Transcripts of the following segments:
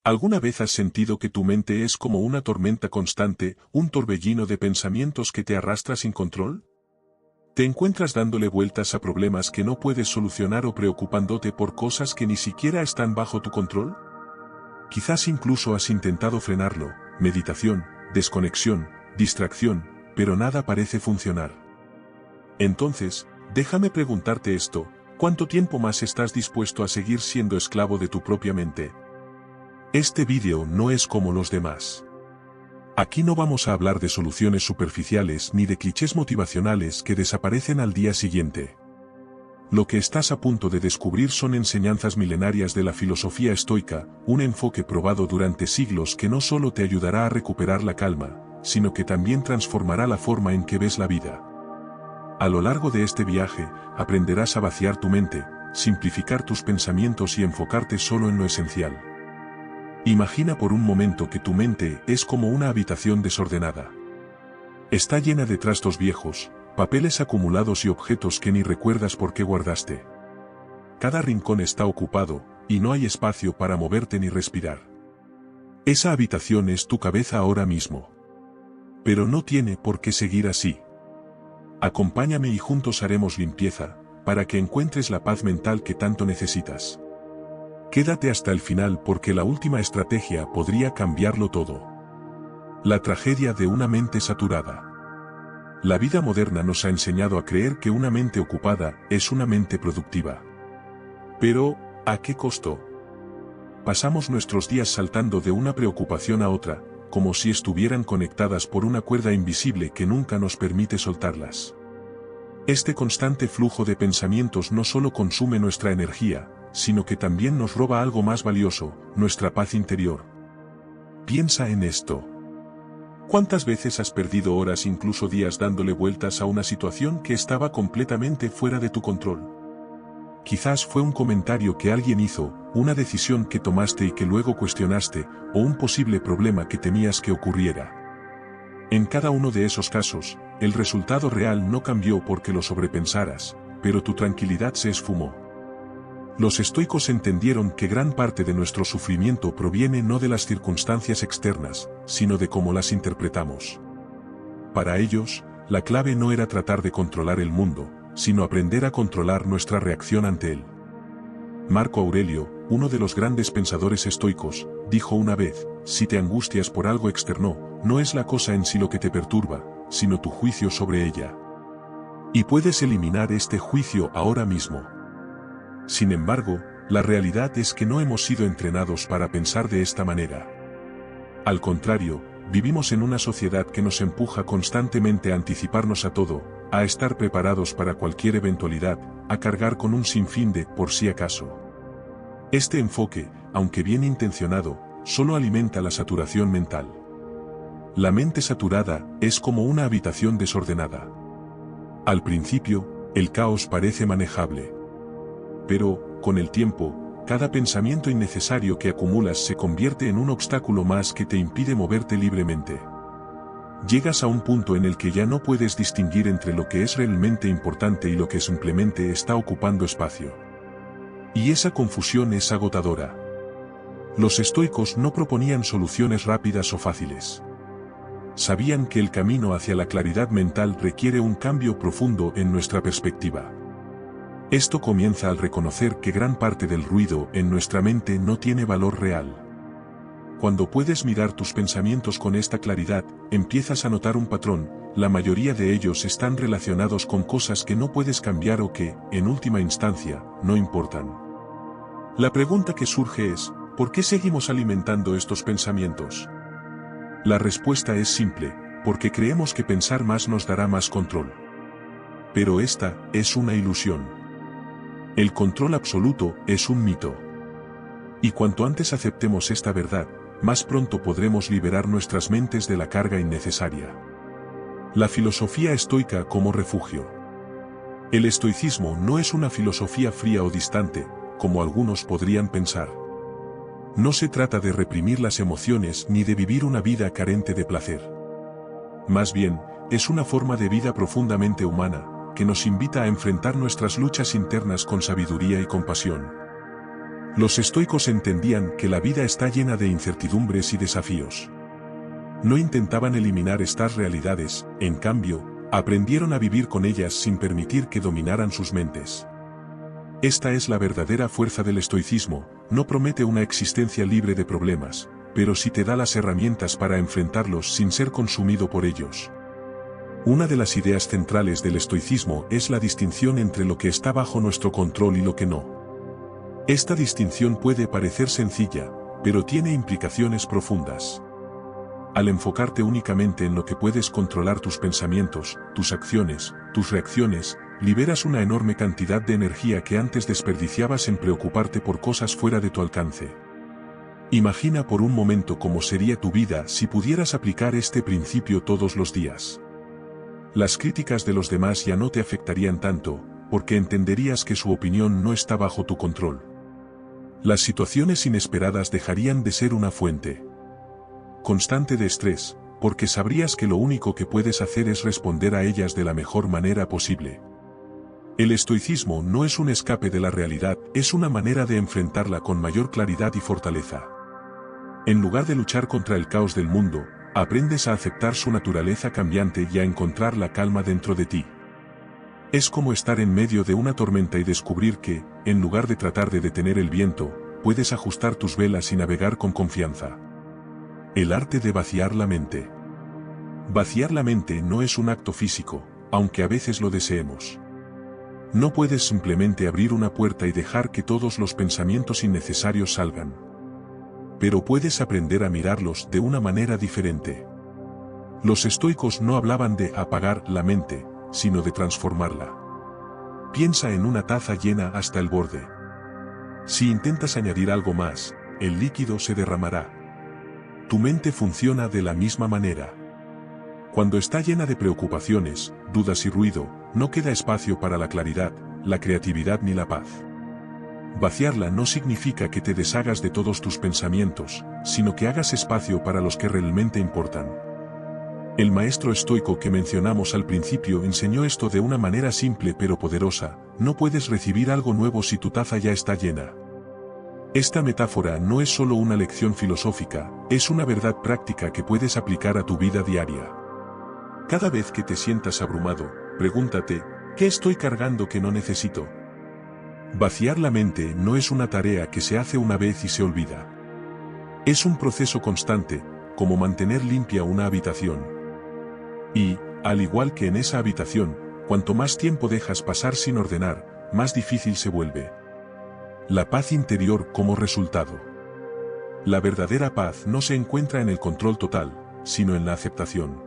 ¿Alguna vez has sentido que tu mente es como una tormenta constante, un torbellino de pensamientos que te arrastra sin control? ¿Te encuentras dándole vueltas a problemas que no puedes solucionar o preocupándote por cosas que ni siquiera están bajo tu control? Quizás incluso has intentado frenarlo, meditación, desconexión, distracción, pero nada parece funcionar. Entonces, déjame preguntarte esto, ¿cuánto tiempo más estás dispuesto a seguir siendo esclavo de tu propia mente? Este vídeo no es como los demás. Aquí no vamos a hablar de soluciones superficiales ni de clichés motivacionales que desaparecen al día siguiente. Lo que estás a punto de descubrir son enseñanzas milenarias de la filosofía estoica, un enfoque probado durante siglos que no solo te ayudará a recuperar la calma, sino que también transformará la forma en que ves la vida. A lo largo de este viaje, aprenderás a vaciar tu mente, simplificar tus pensamientos y enfocarte solo en lo esencial. Imagina por un momento que tu mente es como una habitación desordenada. Está llena de trastos viejos, papeles acumulados y objetos que ni recuerdas por qué guardaste. Cada rincón está ocupado, y no hay espacio para moverte ni respirar. Esa habitación es tu cabeza ahora mismo. Pero no tiene por qué seguir así. Acompáñame y juntos haremos limpieza, para que encuentres la paz mental que tanto necesitas. Quédate hasta el final porque la última estrategia podría cambiarlo todo. La tragedia de una mente saturada. La vida moderna nos ha enseñado a creer que una mente ocupada es una mente productiva. Pero, ¿a qué costo? Pasamos nuestros días saltando de una preocupación a otra, como si estuvieran conectadas por una cuerda invisible que nunca nos permite soltarlas. Este constante flujo de pensamientos no solo consume nuestra energía, sino que también nos roba algo más valioso, nuestra paz interior. Piensa en esto. ¿Cuántas veces has perdido horas, incluso días, dándole vueltas a una situación que estaba completamente fuera de tu control? Quizás fue un comentario que alguien hizo, una decisión que tomaste y que luego cuestionaste, o un posible problema que temías que ocurriera. En cada uno de esos casos, el resultado real no cambió porque lo sobrepensaras, pero tu tranquilidad se esfumó. Los estoicos entendieron que gran parte de nuestro sufrimiento proviene no de las circunstancias externas, sino de cómo las interpretamos. Para ellos, la clave no era tratar de controlar el mundo, sino aprender a controlar nuestra reacción ante él. Marco Aurelio, uno de los grandes pensadores estoicos, dijo una vez: si te angustias por algo externo, no es la cosa en sí lo que te perturba, sino tu juicio sobre ella. Y puedes eliminar este juicio ahora mismo. Sin embargo, la realidad es que no hemos sido entrenados para pensar de esta manera. Al contrario, vivimos en una sociedad que nos empuja constantemente a anticiparnos a todo, a estar preparados para cualquier eventualidad, a cargar con un sinfín de por si acaso. Este enfoque, aunque bien intencionado, solo alimenta la saturación mental. La mente saturada es como una habitación desordenada. Al principio, el caos parece manejable. Pero, con el tiempo, cada pensamiento innecesario que acumulas se convierte en un obstáculo más que te impide moverte libremente. Llegas a un punto en el que ya no puedes distinguir entre lo que es realmente importante y lo que simplemente está ocupando espacio. Y esa confusión es agotadora. Los estoicos no proponían soluciones rápidas o fáciles. Sabían que el camino hacia la claridad mental requiere un cambio profundo en nuestra perspectiva. Esto comienza al reconocer que gran parte del ruido en nuestra mente no tiene valor real. Cuando puedes mirar tus pensamientos con esta claridad, empiezas a notar un patrón: la mayoría de ellos están relacionados con cosas que no puedes cambiar o que, en última instancia, no importan. La pregunta que surge es: ¿por qué seguimos alimentando estos pensamientos? La respuesta es simple: porque creemos que pensar más nos dará más control. Pero esta es una ilusión. El control absoluto es un mito. Y cuanto antes aceptemos esta verdad, más pronto podremos liberar nuestras mentes de la carga innecesaria. La filosofía estoica como refugio. El estoicismo no es una filosofía fría o distante, como algunos podrían pensar. No se trata de reprimir las emociones ni de vivir una vida carente de placer. Más bien, es una forma de vida profundamente humana, que nos invita a enfrentar nuestras luchas internas con sabiduría y compasión. Los estoicos entendían que la vida está llena de incertidumbres y desafíos. No intentaban eliminar estas realidades, en cambio, aprendieron a vivir con ellas sin permitir que dominaran sus mentes. Esta es la verdadera fuerza del estoicismo, no promete una existencia libre de problemas, pero sí te da las herramientas para enfrentarlos sin ser consumido por ellos. Una de las ideas centrales del estoicismo es la distinción entre lo que está bajo nuestro control y lo que no. Esta distinción puede parecer sencilla, pero tiene implicaciones profundas. Al enfocarte únicamente en lo que puedes controlar, tus pensamientos, tus acciones, tus reacciones, liberas una enorme cantidad de energía que antes desperdiciabas en preocuparte por cosas fuera de tu alcance. Imagina por un momento cómo sería tu vida si pudieras aplicar este principio todos los días. Las críticas de los demás ya no te afectarían tanto, porque entenderías que su opinión no está bajo tu control. Las situaciones inesperadas dejarían de ser una fuente constante de estrés, porque sabrías que lo único que puedes hacer es responder a ellas de la mejor manera posible. El estoicismo no es un escape de la realidad, es una manera de enfrentarla con mayor claridad y fortaleza. En lugar de luchar contra el caos del mundo, aprendes a aceptar su naturaleza cambiante y a encontrar la calma dentro de ti. Es como estar en medio de una tormenta y descubrir que, en lugar de tratar de detener el viento, puedes ajustar tus velas y navegar con confianza. El arte de vaciar la mente. Vaciar la mente no es un acto físico, aunque a veces lo deseemos. No puedes simplemente abrir una puerta y dejar que todos los pensamientos innecesarios salgan. Pero puedes aprender a mirarlos de una manera diferente. Los estoicos no hablaban de apagar la mente, sino de transformarla. Piensa en una taza llena hasta el borde. Si intentas añadir algo más, el líquido se derramará. Tu mente funciona de la misma manera. Cuando está llena de preocupaciones, dudas y ruido, no queda espacio para la claridad, la creatividad ni la paz. Vaciarla no significa que te deshagas de todos tus pensamientos, sino que hagas espacio para los que realmente importan. El maestro estoico que mencionamos al principio enseñó esto de una manera simple pero poderosa: no puedes recibir algo nuevo si tu taza ya está llena. Esta metáfora no es solo una lección filosófica, es una verdad práctica que puedes aplicar a tu vida diaria. Cada vez que te sientas abrumado, pregúntate, ¿qué estoy cargando que no necesito? Vaciar la mente no es una tarea que se hace una vez y se olvida. Es un proceso constante, como mantener limpia una habitación. Y, al igual que en esa habitación, cuanto más tiempo dejas pasar sin ordenar, más difícil se vuelve. La paz interior como resultado. La verdadera paz no se encuentra en el control total, sino en la aceptación.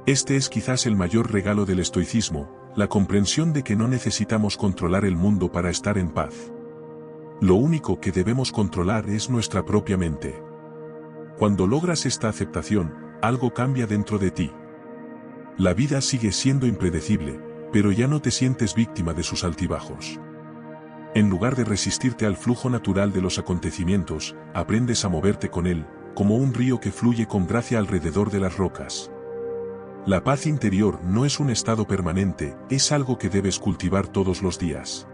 Este es quizás el mayor regalo del estoicismo, la comprensión de que no necesitamos controlar el mundo para estar en paz. Lo único que debemos controlar es nuestra propia mente. Cuando logras esta aceptación, algo cambia dentro de ti. La vida sigue siendo impredecible, pero ya no te sientes víctima de sus altibajos. En lugar de resistirte al flujo natural de los acontecimientos, aprendes a moverte con él, como un río que fluye con gracia alrededor de las rocas. La paz interior no es un estado permanente, es algo que debes cultivar todos los días.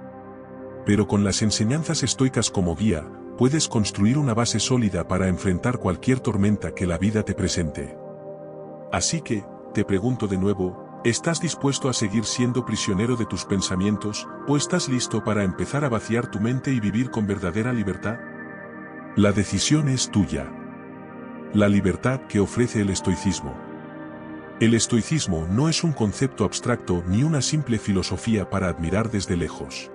Pero con las enseñanzas estoicas como guía, puedes construir una base sólida para enfrentar cualquier tormenta que la vida te presente. Así que, te pregunto de nuevo, ¿estás dispuesto a seguir siendo prisionero de tus pensamientos, o estás listo para empezar a vaciar tu mente y vivir con verdadera libertad? La decisión es tuya. La libertad que ofrece el estoicismo. El estoicismo no es un concepto abstracto ni una simple filosofía para admirar desde lejos.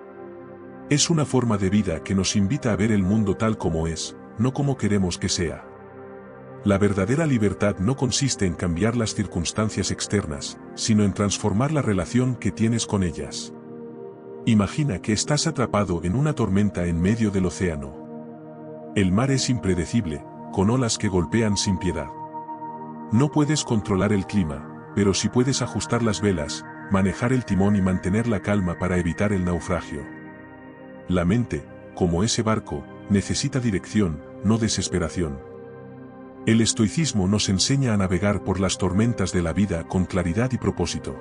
Es una forma de vida que nos invita a ver el mundo tal como es, no como queremos que sea. La verdadera libertad no consiste en cambiar las circunstancias externas, sino en transformar la relación que tienes con ellas. Imagina que estás atrapado en una tormenta en medio del océano. El mar es impredecible, con olas que golpean sin piedad. No puedes controlar el clima, pero sí puedes ajustar las velas, manejar el timón y mantener la calma para evitar el naufragio. La mente, como ese barco, necesita dirección, no desesperación. El estoicismo nos enseña a navegar por las tormentas de la vida con claridad y propósito.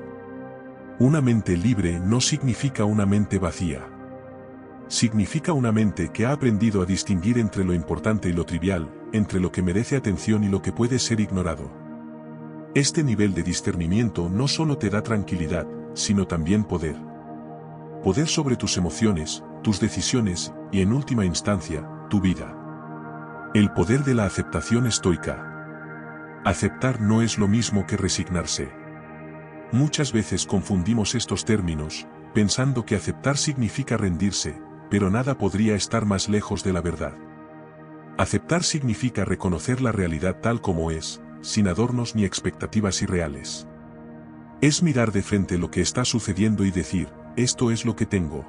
Una mente libre no significa una mente vacía. Significa una mente que ha aprendido a distinguir entre lo importante y lo trivial, entre lo que merece atención y lo que puede ser ignorado. Este nivel de discernimiento no solo te da tranquilidad, sino también poder. Poder sobre tus emociones, tus decisiones, y en última instancia, tu vida. El poder de la aceptación estoica. Aceptar no es lo mismo que resignarse. Muchas veces confundimos estos términos, pensando que aceptar significa rendirse, pero nada podría estar más lejos de la verdad. Aceptar significa reconocer la realidad tal como es, sin adornos ni expectativas irreales. Es mirar de frente lo que está sucediendo y decir, esto es lo que tengo.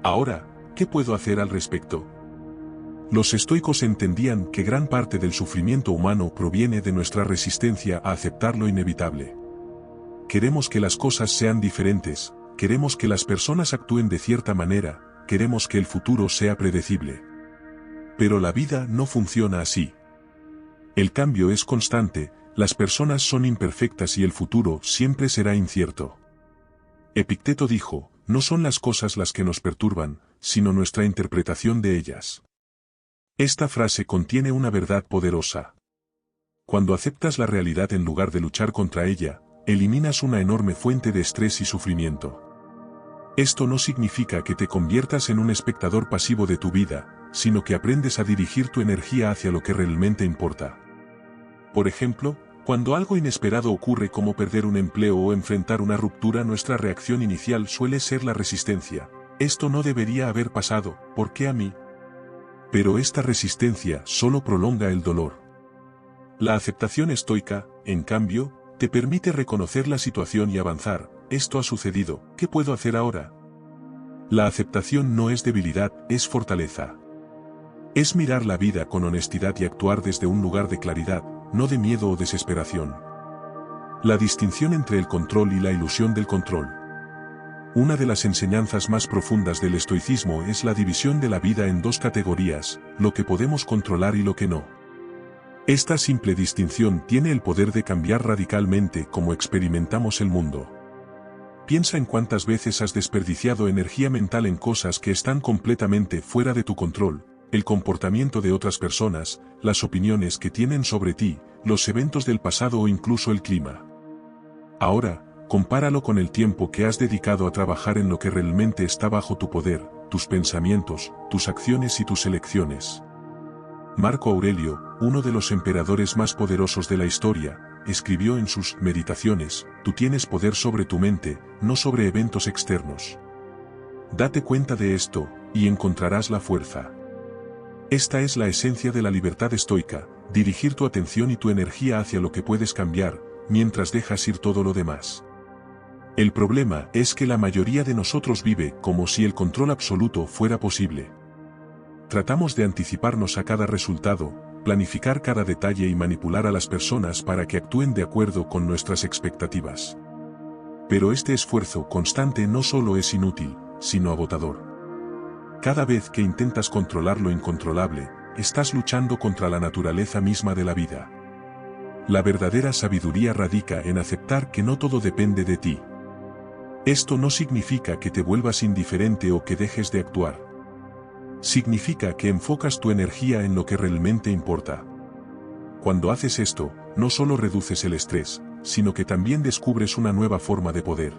Ahora, ¿qué puedo hacer al respecto? Los estoicos entendían que gran parte del sufrimiento humano proviene de nuestra resistencia a aceptar lo inevitable. Queremos que las cosas sean diferentes, queremos que las personas actúen de cierta manera, queremos que el futuro sea predecible. Pero la vida no funciona así. El cambio es constante, las personas son imperfectas y el futuro siempre será incierto. Epicteto dijo, no son las cosas las que nos perturban, sino nuestra interpretación de ellas. Esta frase contiene una verdad poderosa. Cuando aceptas la realidad en lugar de luchar contra ella, eliminas una enorme fuente de estrés y sufrimiento. Esto no significa que te conviertas en un espectador pasivo de tu vida, sino que aprendes a dirigir tu energía hacia lo que realmente importa. Por ejemplo, cuando algo inesperado ocurre como perder un empleo o enfrentar una ruptura, nuestra reacción inicial suele ser la resistencia. Esto no debería haber pasado, ¿por qué a mí? Pero esta resistencia solo prolonga el dolor. La aceptación estoica, en cambio, te permite reconocer la situación y avanzar. Esto ha sucedido, ¿qué puedo hacer ahora? La aceptación no es debilidad, es fortaleza. Es mirar la vida con honestidad y actuar desde un lugar de claridad, no de miedo o desesperación. La distinción entre el control y la ilusión del control. Una de las enseñanzas más profundas del estoicismo es la división de la vida en dos categorías, lo que podemos controlar y lo que no. Esta simple distinción tiene el poder de cambiar radicalmente cómo experimentamos el mundo. Piensa en cuántas veces has desperdiciado energía mental en cosas que están completamente fuera de tu control, el comportamiento de otras personas, las opiniones que tienen sobre ti, los eventos del pasado o incluso el clima. Ahora, compáralo con el tiempo que has dedicado a trabajar en lo que realmente está bajo tu poder, tus pensamientos, tus acciones y tus elecciones. Marco Aurelio, uno de los emperadores más poderosos de la historia, escribió en sus Meditaciones, tú tienes poder sobre tu mente, no sobre eventos externos. Date cuenta de esto, y encontrarás la fuerza. Esta es la esencia de la libertad estoica, dirigir tu atención y tu energía hacia lo que puedes cambiar, mientras dejas ir todo lo demás. El problema es que la mayoría de nosotros vive como si el control absoluto fuera posible. Tratamos de anticiparnos a cada resultado, planificar cada detalle y manipular a las personas para que actúen de acuerdo con nuestras expectativas. Pero este esfuerzo constante no solo es inútil, sino agotador. Cada vez que intentas controlar lo incontrolable, estás luchando contra la naturaleza misma de la vida. La verdadera sabiduría radica en aceptar que no todo depende de ti. Esto no significa que te vuelvas indiferente o que dejes de actuar. Significa que enfocas tu energía en lo que realmente importa. Cuando haces esto, no solo reduces el estrés, sino que también descubres una nueva forma de poder.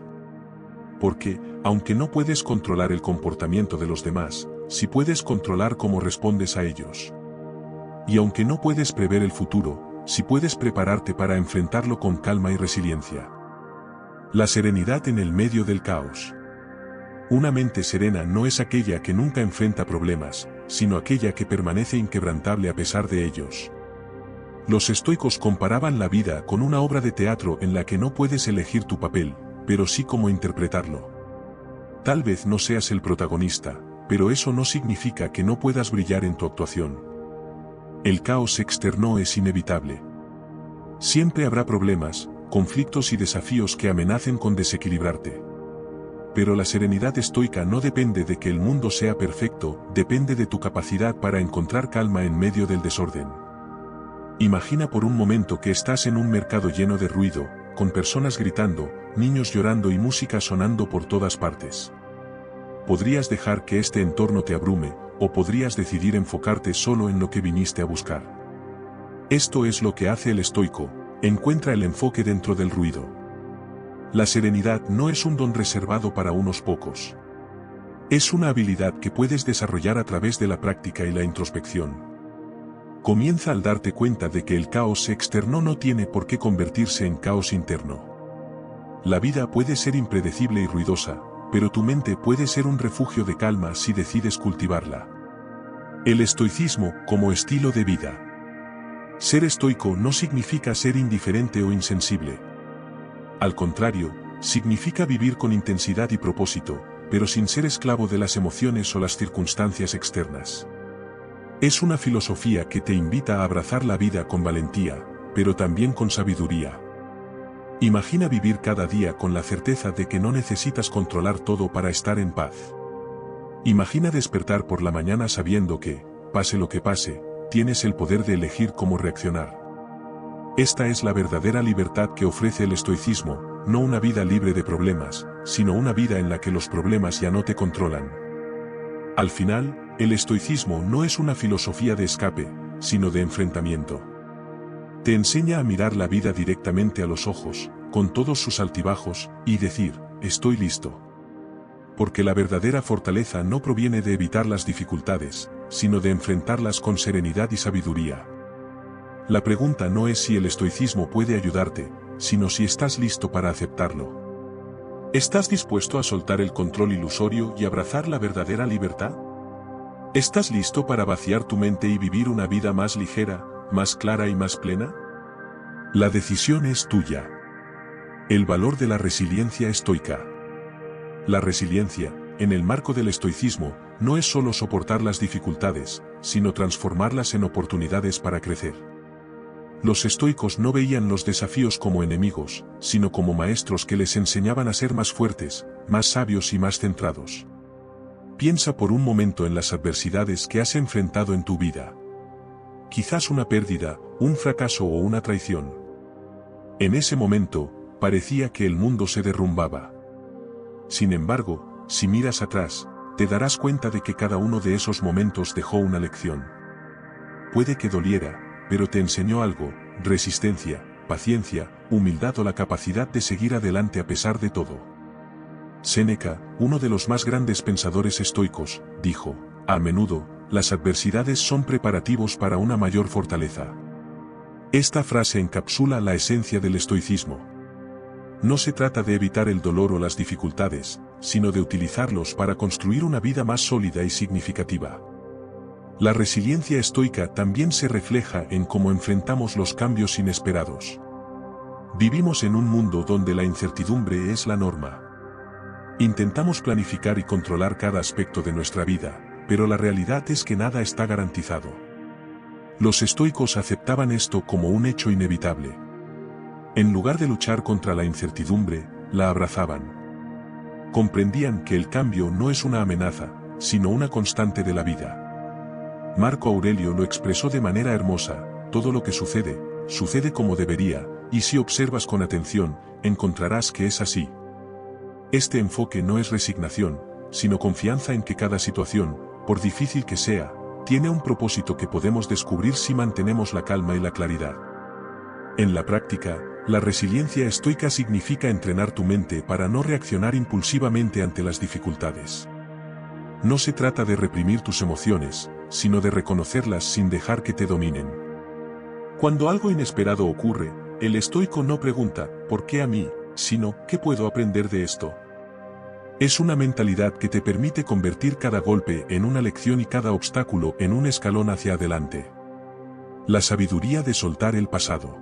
Porque, aunque no puedes controlar el comportamiento de los demás, sí puedes controlar cómo respondes a ellos. Y aunque no puedes prever el futuro, sí puedes prepararte para enfrentarlo con calma y resiliencia. La serenidad en el medio del caos. Una mente serena no es aquella que nunca enfrenta problemas, sino aquella que permanece inquebrantable a pesar de ellos. Los estoicos comparaban la vida con una obra de teatro en la que no puedes elegir tu papel, pero sí cómo interpretarlo. Tal vez no seas el protagonista, pero eso no significa que no puedas brillar en tu actuación. El caos externo es inevitable. Siempre habrá problemas, conflictos y desafíos que amenacen con desequilibrarte. Pero la serenidad estoica no depende de que el mundo sea perfecto, depende de tu capacidad para encontrar calma en medio del desorden. Imagina por un momento que estás en un mercado lleno de ruido, con personas gritando, niños llorando y música sonando por todas partes. podrías dejar que este entorno te abrume, o podrías decidir enfocarte solo en lo que viniste a buscar. Esto es lo que hace el estoico, encuentra el enfoque dentro del ruido. La serenidad no es un don reservado para unos pocos. Es una habilidad que puedes desarrollar a través de la práctica y la introspección. Comienza al darte cuenta de que el caos externo no tiene por qué convertirse en caos interno. La vida puede ser impredecible y ruidosa, pero tu mente puede ser un refugio de calma si decides cultivarla. El estoicismo como estilo de vida. Ser estoico no significa ser indiferente o insensible. Al contrario, significa vivir con intensidad y propósito, pero sin ser esclavo de las emociones o las circunstancias externas. Es una filosofía que te invita a abrazar la vida con valentía, pero también con sabiduría. Imagina vivir cada día con la certeza de que no necesitas controlar todo para estar en paz. Imagina despertar por la mañana sabiendo que, pase lo que pase, tienes el poder de elegir cómo reaccionar. Esta es la verdadera libertad que ofrece el estoicismo, no una vida libre de problemas, sino una vida en la que los problemas ya no te controlan. Al final, el estoicismo no es una filosofía de escape, sino de enfrentamiento. Te enseña a mirar la vida directamente a los ojos, con todos sus altibajos, y decir, estoy listo. Porque la verdadera fortaleza no proviene de evitar las dificultades, sino de enfrentarlas con serenidad y sabiduría. La pregunta no es si el estoicismo puede ayudarte, sino si estás listo para aceptarlo. ¿Estás dispuesto a soltar el control ilusorio y abrazar la verdadera libertad? ¿Estás listo para vaciar tu mente y vivir una vida más ligera, más clara y más plena? La decisión es tuya. El valor de la resiliencia estoica. La resiliencia, en el marco del estoicismo, no es solo soportar las dificultades, sino transformarlas en oportunidades para crecer. Los estoicos no veían los desafíos como enemigos, sino como maestros que les enseñaban a ser más fuertes, más sabios y más centrados. Piensa por un momento en las adversidades que has enfrentado en tu vida. Quizás una pérdida, un fracaso o una traición. En ese momento, parecía que el mundo se derrumbaba. Sin embargo, si miras atrás, te darás cuenta de que cada uno de esos momentos dejó una lección. Puede que doliera, pero te enseñó algo: resistencia, paciencia, humildad o la capacidad de seguir adelante a pesar de todo. Séneca, uno de los más grandes pensadores estoicos, dijo: a menudo, las adversidades son preparativos para una mayor fortaleza. Esta frase encapsula la esencia del estoicismo. No se trata de evitar el dolor o las dificultades, sino de utilizarlos para construir una vida más sólida y significativa. La resiliencia estoica también se refleja en cómo enfrentamos los cambios inesperados. Vivimos en un mundo donde la incertidumbre es la norma. Intentamos planificar y controlar cada aspecto de nuestra vida, pero la realidad es que nada está garantizado. Los estoicos aceptaban esto como un hecho inevitable. En lugar de luchar contra la incertidumbre, la abrazaban. Comprendían que el cambio no es una amenaza, sino una constante de la vida. Marco Aurelio lo expresó de manera hermosa: todo lo que sucede, sucede como debería, y si observas con atención, encontrarás que es así. Este enfoque no es resignación, sino confianza en que cada situación, por difícil que sea, tiene un propósito que podemos descubrir si mantenemos la calma y la claridad. En la práctica, la resiliencia estoica significa entrenar tu mente para no reaccionar impulsivamente ante las dificultades. No se trata de reprimir tus emociones, sino de reconocerlas sin dejar que te dominen. Cuando algo inesperado ocurre, el estoico no pregunta, ¿por qué a mí?, sino, ¿qué puedo aprender de esto? Es una mentalidad que te permite convertir cada golpe en una lección y cada obstáculo en un escalón hacia adelante. La sabiduría de soltar el pasado.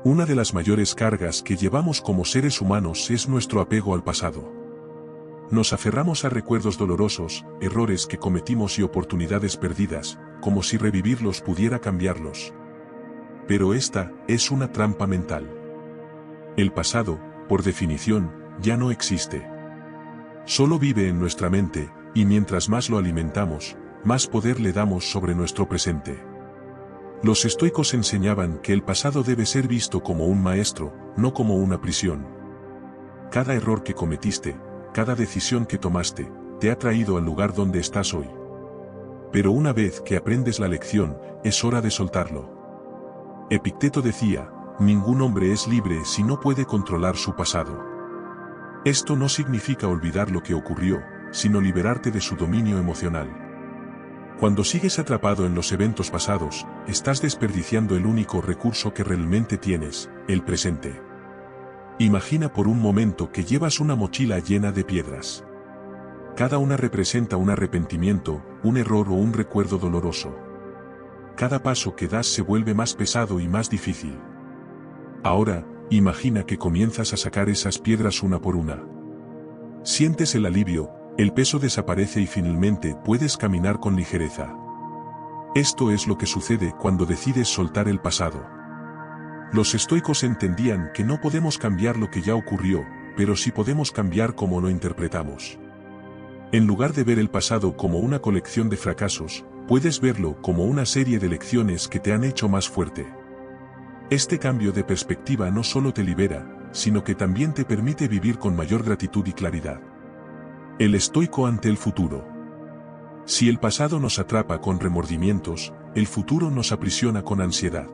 Una de las mayores cargas que llevamos como seres humanos es nuestro apego al pasado. Nos aferramos a recuerdos dolorosos, errores que cometimos y oportunidades perdidas, como si revivirlos pudiera cambiarlos. Pero esta es una trampa mental. El pasado, por definición, ya no existe. Solo vive en nuestra mente, y mientras más lo alimentamos, más poder le damos sobre nuestro presente. Los estoicos enseñaban que el pasado debe ser visto como un maestro, no como una prisión. Cada error que cometiste, cada decisión que tomaste, te ha traído al lugar donde estás hoy. Pero una vez que aprendes la lección, es hora de soltarlo. Epicteto decía, ningún hombre es libre si no puede controlar su pasado. Esto no significa olvidar lo que ocurrió, sino liberarte de su dominio emocional. Cuando sigues atrapado en los eventos pasados, estás desperdiciando el único recurso que realmente tienes, el presente. Imagina por un momento que llevas una mochila llena de piedras. Cada una representa un arrepentimiento, un error o un recuerdo doloroso. Cada paso que das se vuelve más pesado y más difícil. Ahora, imagina que comienzas a sacar esas piedras una por una. Sientes el alivio, el peso desaparece y finalmente puedes caminar con ligereza. Esto es lo que sucede cuando decides soltar el pasado. Los estoicos entendían que no podemos cambiar lo que ya ocurrió, pero sí podemos cambiar cómo lo interpretamos. En lugar de ver el pasado como una colección de fracasos, puedes verlo como una serie de lecciones que te han hecho más fuerte. Este cambio de perspectiva no solo te libera, sino que también te permite vivir con mayor gratitud y claridad. El estoico ante el futuro. Si el pasado nos atrapa con remordimientos, el futuro nos aprisiona con ansiedad.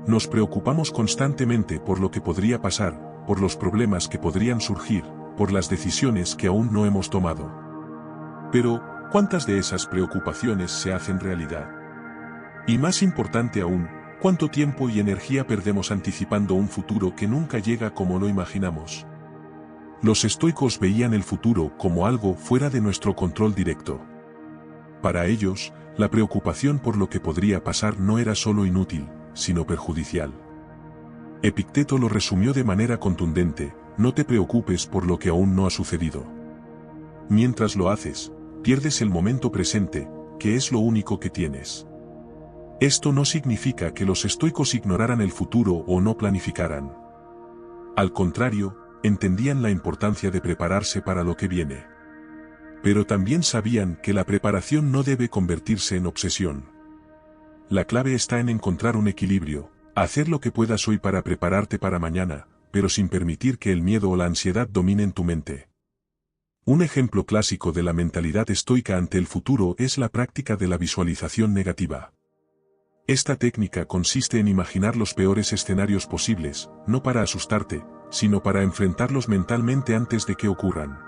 Nos preocupamos constantemente por lo que podría pasar, por los problemas que podrían surgir, por las decisiones que aún no hemos tomado. Pero, ¿cuántas de esas preocupaciones se hacen realidad? Y más importante aún, ¿cuánto tiempo y energía perdemos anticipando un futuro que nunca llega como lo imaginamos? Los estoicos veían el futuro como algo fuera de nuestro control directo. Para ellos, la preocupación por lo que podría pasar no era solo inútil, sino perjudicial. Epicteto lo resumió de manera contundente, no te preocupes por lo que aún no ha sucedido. Mientras lo haces, pierdes el momento presente, que es lo único que tienes. Esto no significa que los estoicos ignoraran el futuro o no planificaran. Al contrario, entendían la importancia de prepararse para lo que viene. Pero también sabían que la preparación no debe convertirse en obsesión. La clave está en encontrar un equilibrio, hacer lo que puedas hoy para prepararte para mañana, pero sin permitir que el miedo o la ansiedad dominen tu mente. Un ejemplo clásico de la mentalidad estoica ante el futuro es la práctica de la visualización negativa. Esta técnica consiste en imaginar los peores escenarios posibles, no para asustarte, sino para enfrentarlos mentalmente antes de que ocurran.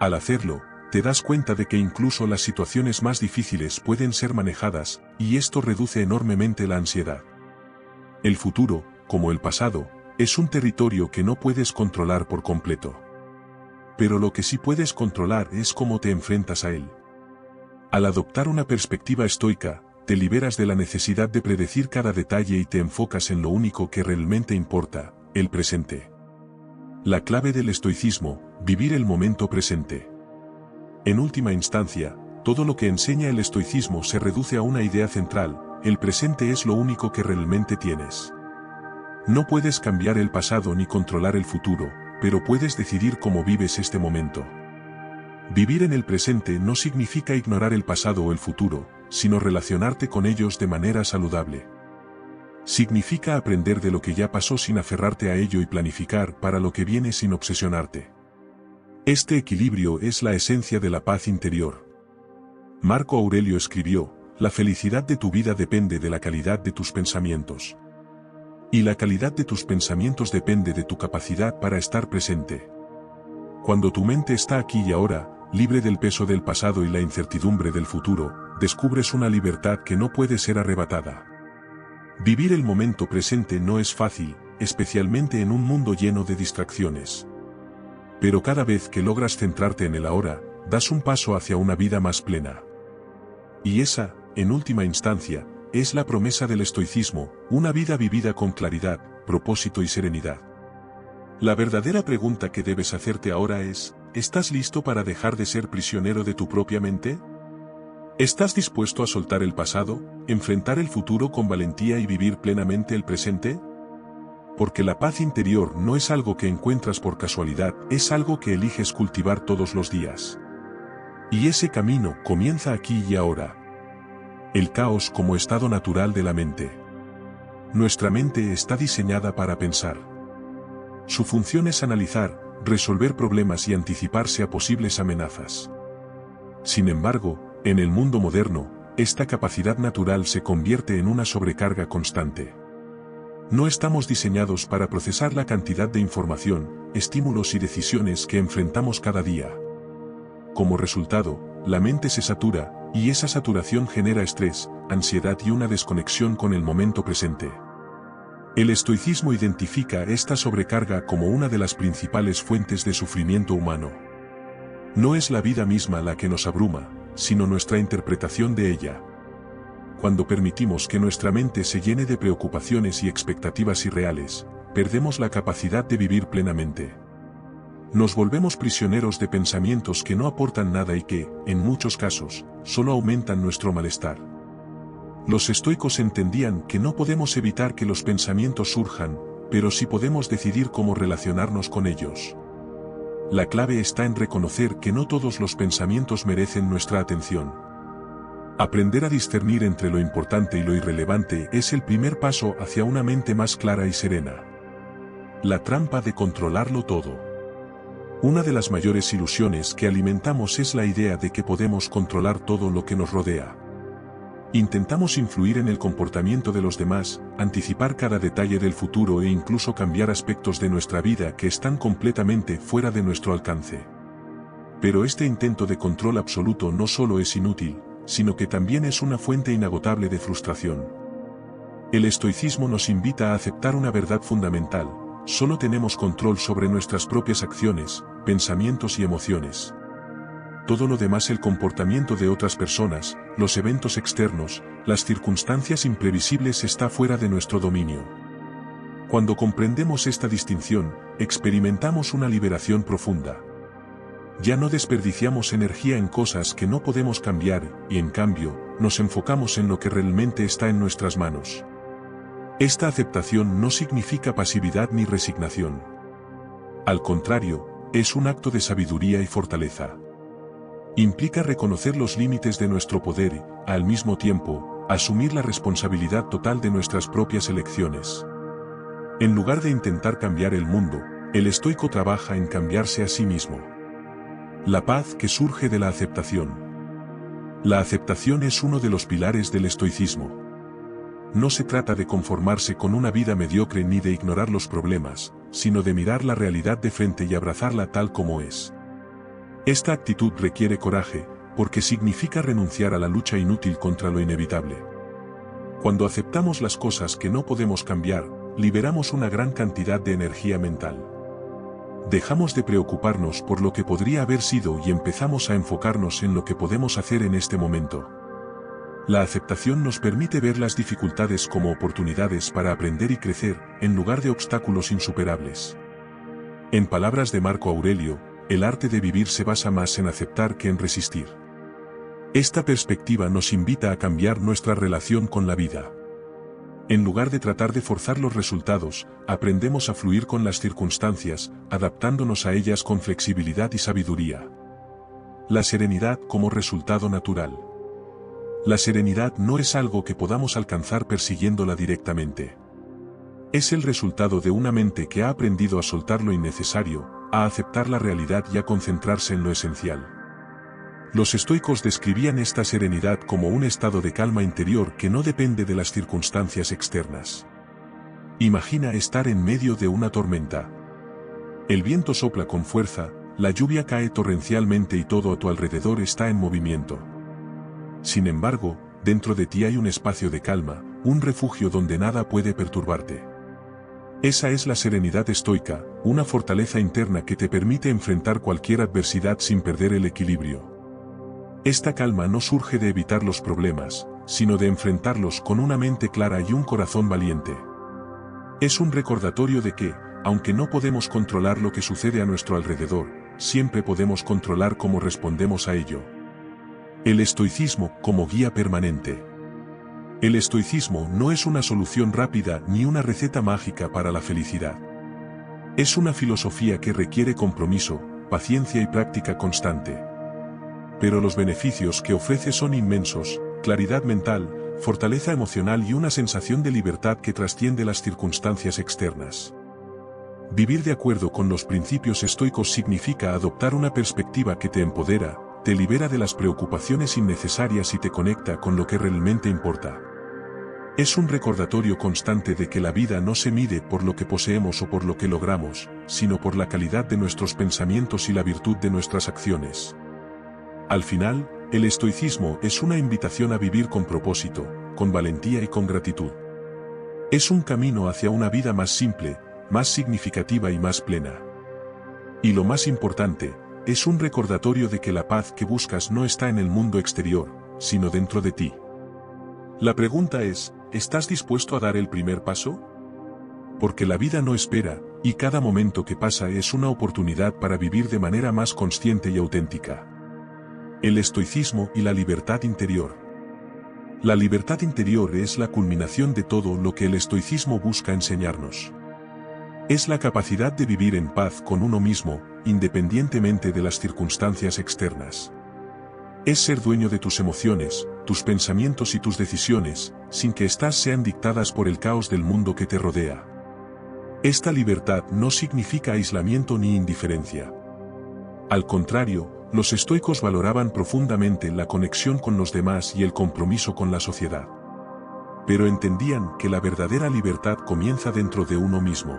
Al hacerlo, te das cuenta de que incluso las situaciones más difíciles pueden ser manejadas, y esto reduce enormemente la ansiedad. El futuro, como el pasado, es un territorio que no puedes controlar por completo. Pero lo que sí puedes controlar es cómo te enfrentas a él. Al adoptar una perspectiva estoica, te liberas de la necesidad de predecir cada detalle y te enfocas en lo único que realmente importa, el presente. La clave del estoicismo, vivir el momento presente. En última instancia, todo lo que enseña el estoicismo se reduce a una idea central, el presente es lo único que realmente tienes. No puedes cambiar el pasado ni controlar el futuro, pero puedes decidir cómo vives este momento. Vivir en el presente no significa ignorar el pasado o el futuro, sino relacionarte con ellos de manera saludable. Significa aprender de lo que ya pasó sin aferrarte a ello y planificar para lo que viene sin obsesionarte. Este equilibrio es la esencia de la paz interior. Marco Aurelio escribió, la felicidad de tu vida depende de la calidad de tus pensamientos. Y la calidad de tus pensamientos depende de tu capacidad para estar presente. Cuando tu mente está aquí y ahora, libre del peso del pasado y la incertidumbre del futuro, descubres una libertad que no puede ser arrebatada. Vivir el momento presente no es fácil, especialmente en un mundo lleno de distracciones. Pero cada vez que logras centrarte en el ahora, das un paso hacia una vida más plena. Y esa, en última instancia, es la promesa del estoicismo, una vida vivida con claridad, propósito y serenidad. La verdadera pregunta que debes hacerte ahora es, ¿estás listo para dejar de ser prisionero de tu propia mente? ¿Estás dispuesto a soltar el pasado, enfrentar el futuro con valentía y vivir plenamente el presente? Porque la paz interior no es algo que encuentras por casualidad, es algo que eliges cultivar todos los días. Y ese camino comienza aquí y ahora. El caos como estado natural de la mente. Nuestra mente está diseñada para pensar. Su función es analizar, resolver problemas y anticiparse a posibles amenazas. Sin embargo, en el mundo moderno, esta capacidad natural se convierte en una sobrecarga constante. No estamos diseñados para procesar la cantidad de información, estímulos y decisiones que enfrentamos cada día. Como resultado, la mente se satura, y esa saturación genera estrés, ansiedad y una desconexión con el momento presente. El estoicismo identifica esta sobrecarga como una de las principales fuentes de sufrimiento humano. No es la vida misma la que nos abruma, sino nuestra interpretación de ella. Cuando permitimos que nuestra mente se llene de preocupaciones y expectativas irreales, perdemos la capacidad de vivir plenamente. Nos volvemos prisioneros de pensamientos que no aportan nada y que, en muchos casos, solo aumentan nuestro malestar. Los estoicos entendían que no podemos evitar que los pensamientos surjan, pero sí podemos decidir cómo relacionarnos con ellos. La clave está en reconocer que no todos los pensamientos merecen nuestra atención. Aprender a discernir entre lo importante y lo irrelevante es el primer paso hacia una mente más clara y serena. La trampa de controlarlo todo. Una de las mayores ilusiones que alimentamos es la idea de que podemos controlar todo lo que nos rodea. Intentamos influir en el comportamiento de los demás, anticipar cada detalle del futuro e incluso cambiar aspectos de nuestra vida que están completamente fuera de nuestro alcance. Pero este intento de control absoluto no solo es inútil, sino que también es una fuente inagotable de frustración. El estoicismo nos invita a aceptar una verdad fundamental: solo tenemos control sobre nuestras propias acciones, pensamientos y emociones. Todo lo demás, el comportamiento de otras personas, los eventos externos, las circunstancias imprevisibles, está fuera de nuestro dominio. Cuando comprendemos esta distinción, experimentamos una liberación profunda. Ya no desperdiciamos energía en cosas que no podemos cambiar, y en cambio, nos enfocamos en lo que realmente está en nuestras manos. Esta aceptación no significa pasividad ni resignación. Al contrario, es un acto de sabiduría y fortaleza. Implica reconocer los límites de nuestro poder y, al mismo tiempo, asumir la responsabilidad total de nuestras propias elecciones. En lugar de intentar cambiar el mundo, el estoico trabaja en cambiarse a sí mismo. La paz que surge de la aceptación. La aceptación es uno de los pilares del estoicismo. No se trata de conformarse con una vida mediocre ni de ignorar los problemas, sino de mirar la realidad de frente y abrazarla tal como es. Esta actitud requiere coraje, porque significa renunciar a la lucha inútil contra lo inevitable. Cuando aceptamos las cosas que no podemos cambiar, liberamos una gran cantidad de energía mental. Dejamos de preocuparnos por lo que podría haber sido y empezamos a enfocarnos en lo que podemos hacer en este momento. La aceptación nos permite ver las dificultades como oportunidades para aprender y crecer, en lugar de obstáculos insuperables. En palabras de Marco Aurelio, el arte de vivir se basa más en aceptar que en resistir. Esta perspectiva nos invita a cambiar nuestra relación con la vida. En lugar de tratar de forzar los resultados, aprendemos a fluir con las circunstancias, adaptándonos a ellas con flexibilidad y sabiduría. La serenidad como resultado natural. La serenidad no es algo que podamos alcanzar persiguiéndola directamente. Es el resultado de una mente que ha aprendido a soltar lo innecesario, a aceptar la realidad y a concentrarse en lo esencial. Los estoicos describían esta serenidad como un estado de calma interior que no depende de las circunstancias externas. Imagina estar en medio de una tormenta. El viento sopla con fuerza, la lluvia cae torrencialmente y todo a tu alrededor está en movimiento. Sin embargo, dentro de ti hay un espacio de calma, un refugio donde nada puede perturbarte. Esa es la serenidad estoica, una fortaleza interna que te permite enfrentar cualquier adversidad sin perder el equilibrio. Esta calma no surge de evitar los problemas, sino de enfrentarlos con una mente clara y un corazón valiente. Es un recordatorio de que, aunque no podemos controlar lo que sucede a nuestro alrededor, siempre podemos controlar cómo respondemos a ello. El estoicismo como guía permanente. El estoicismo no es una solución rápida ni una receta mágica para la felicidad. Es una filosofía que requiere compromiso, paciencia y práctica constante. Pero los beneficios que ofrece son inmensos: claridad mental, fortaleza emocional y una sensación de libertad que trasciende las circunstancias externas. Vivir de acuerdo con los principios estoicos significa adoptar una perspectiva que te empodera, te libera de las preocupaciones innecesarias y te conecta con lo que realmente importa. Es un recordatorio constante de que la vida no se mide por lo que poseemos o por lo que logramos, sino por la calidad de nuestros pensamientos y la virtud de nuestras acciones. Al final, el estoicismo es una invitación a vivir con propósito, con valentía y con gratitud. Es un camino hacia una vida más simple, más significativa y más plena. Y lo más importante, es un recordatorio de que la paz que buscas no está en el mundo exterior, sino dentro de ti. La pregunta es, ¿estás dispuesto a dar el primer paso? Porque la vida no espera, y cada momento que pasa es una oportunidad para vivir de manera más consciente y auténtica. El estoicismo y la libertad interior. La libertad interior es la culminación de todo lo que el estoicismo busca enseñarnos. Es la capacidad de vivir en paz con uno mismo, independientemente de las circunstancias externas. Es ser dueño de tus emociones, tus pensamientos y tus decisiones, sin que éstas sean dictadas por el caos del mundo que te rodea. Esta libertad no significa aislamiento ni indiferencia. Al contrario, los estoicos valoraban profundamente la conexión con los demás y el compromiso con la sociedad. Pero entendían que la verdadera libertad comienza dentro de uno mismo.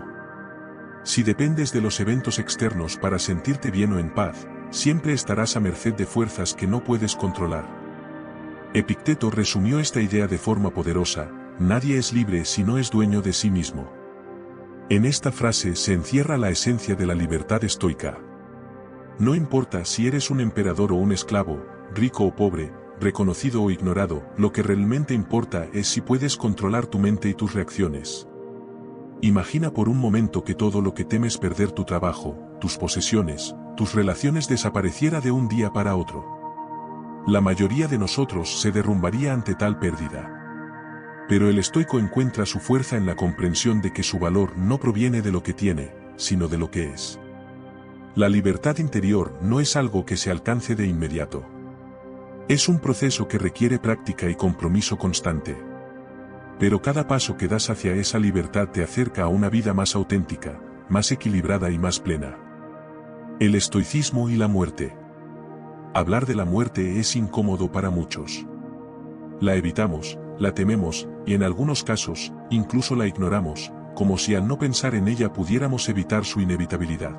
Si dependes de los eventos externos para sentirte bien o en paz, siempre estarás a merced de fuerzas que no puedes controlar. Epicteto resumió esta idea de forma poderosa: nadie es libre si no es dueño de sí mismo. En esta frase se encierra la esencia de la libertad estoica. No importa si eres un emperador o un esclavo, rico o pobre, reconocido o ignorado, lo que realmente importa es si puedes controlar tu mente y tus reacciones. Imagina por un momento que todo lo que temes perder, tu trabajo, tus posesiones, tus relaciones, desapareciera de un día para otro. La mayoría de nosotros se derrumbaría ante tal pérdida. Pero el estoico encuentra su fuerza en la comprensión de que su valor no proviene de lo que tiene, sino de lo que es. La libertad interior no es algo que se alcance de inmediato. Es un proceso que requiere práctica y compromiso constante. Pero cada paso que das hacia esa libertad te acerca a una vida más auténtica, más equilibrada y más plena. El estoicismo y la muerte. Hablar de la muerte es incómodo para muchos. La evitamos, la tememos, y en algunos casos, incluso la ignoramos, como si al no pensar en ella pudiéramos evitar su inevitabilidad.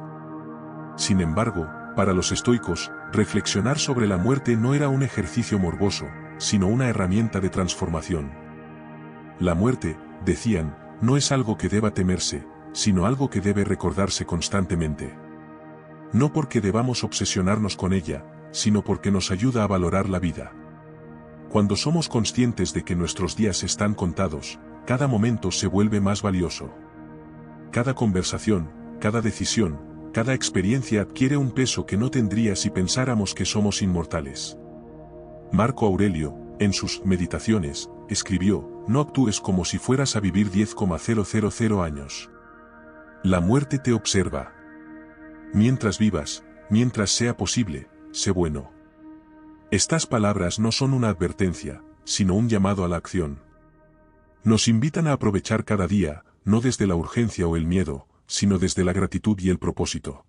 Sin embargo, para los estoicos, reflexionar sobre la muerte no era un ejercicio morboso, sino una herramienta de transformación. La muerte, decían, no es algo que deba temerse, sino algo que debe recordarse constantemente. No porque debamos obsesionarnos con ella, sino porque nos ayuda a valorar la vida. Cuando somos conscientes de que nuestros días están contados, cada momento se vuelve más valioso. Cada conversación, cada decisión, cada experiencia adquiere un peso que no tendría si pensáramos que somos inmortales. Marco Aurelio, en sus Meditaciones, escribió: no actúes como si fueras a vivir 10,000 años. La muerte te observa. Mientras vivas, mientras sea posible, sé bueno. Estas palabras no son una advertencia, sino un llamado a la acción. Nos invitan a aprovechar cada día, no desde la urgencia o el miedo, sino desde la gratitud y el propósito.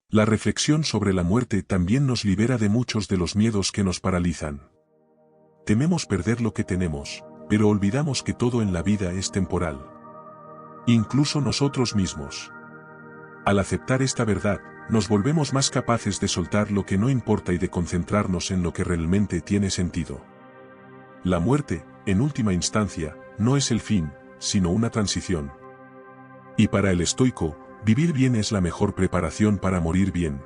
La reflexión sobre la muerte también nos libera de muchos de los miedos que nos paralizan. Tememos perder lo que tenemos, pero olvidamos que todo en la vida es temporal. Incluso nosotros mismos. Al aceptar esta verdad, nos volvemos más capaces de soltar lo que no importa y de concentrarnos en lo que realmente tiene sentido. La muerte, en última instancia, no es el fin, sino una transición. Y para el estoico, vivir bien es la mejor preparación para morir bien.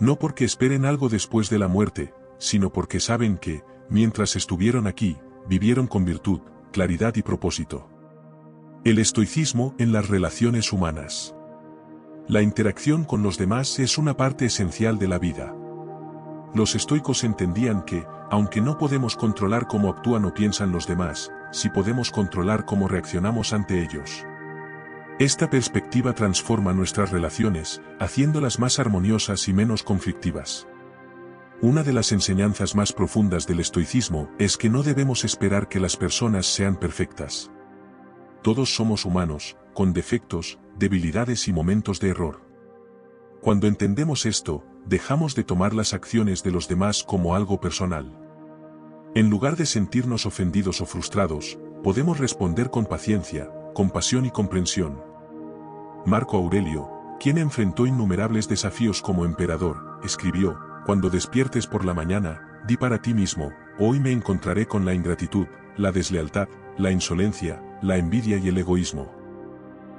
No porque esperen algo después de la muerte, sino porque saben que, mientras estuvieron aquí, vivieron con virtud, claridad y propósito. El estoicismo en las relaciones humanas. La interacción con los demás es una parte esencial de la vida. Los estoicos entendían que, aunque no podemos controlar cómo actúan o piensan los demás, sí podemos controlar cómo reaccionamos ante ellos. Esta perspectiva transforma nuestras relaciones, haciéndolas más armoniosas y menos conflictivas. Una de las enseñanzas más profundas del estoicismo es que no debemos esperar que las personas sean perfectas. Todos somos humanos, con defectos, debilidades y momentos de error. Cuando entendemos esto, dejamos de tomar las acciones de los demás como algo personal. En lugar de sentirnos ofendidos o frustrados, podemos responder con paciencia, compasión y comprensión. Marco Aurelio, quien enfrentó innumerables desafíos como emperador, escribió: «Cuando despiertes por la mañana, di para ti mismo, hoy me encontraré con la ingratitud, la deslealtad, la insolencia, la envidia y el egoísmo».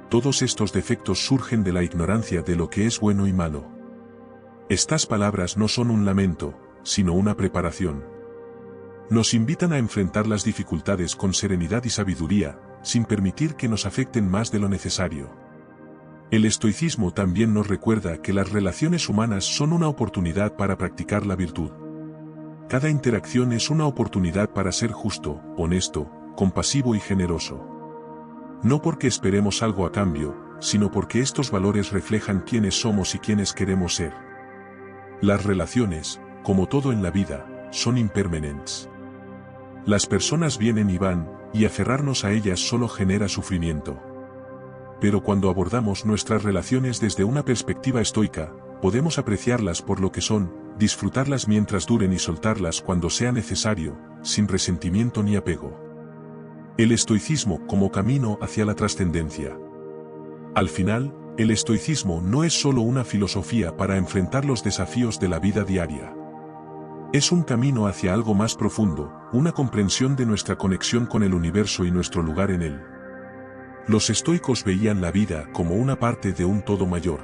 Todos estos defectos surgen de la ignorancia de lo que es bueno y malo. Estas palabras no son un lamento, sino una preparación. Nos invitan a enfrentar las dificultades con serenidad y sabiduría, sin permitir que nos afecten más de lo necesario. El estoicismo también nos recuerda que las relaciones humanas son una oportunidad para practicar la virtud. Cada interacción es una oportunidad para ser justo, honesto, compasivo y generoso. No porque esperemos algo a cambio, sino porque estos valores reflejan quiénes somos y quiénes queremos ser. Las relaciones, como todo en la vida, son impermanentes. Las personas vienen y van, y aferrarnos a ellas solo genera sufrimiento. Pero cuando abordamos nuestras relaciones desde una perspectiva estoica, podemos apreciarlas por lo que son, disfrutarlas mientras duren y soltarlas cuando sea necesario, sin resentimiento ni apego. El estoicismo como camino hacia la trascendencia. Al final, el estoicismo no es solo una filosofía para enfrentar los desafíos de la vida diaria. Es un camino hacia algo más profundo, una comprensión de nuestra conexión con el universo y nuestro lugar en él. Los estoicos veían la vida como una parte de un todo mayor.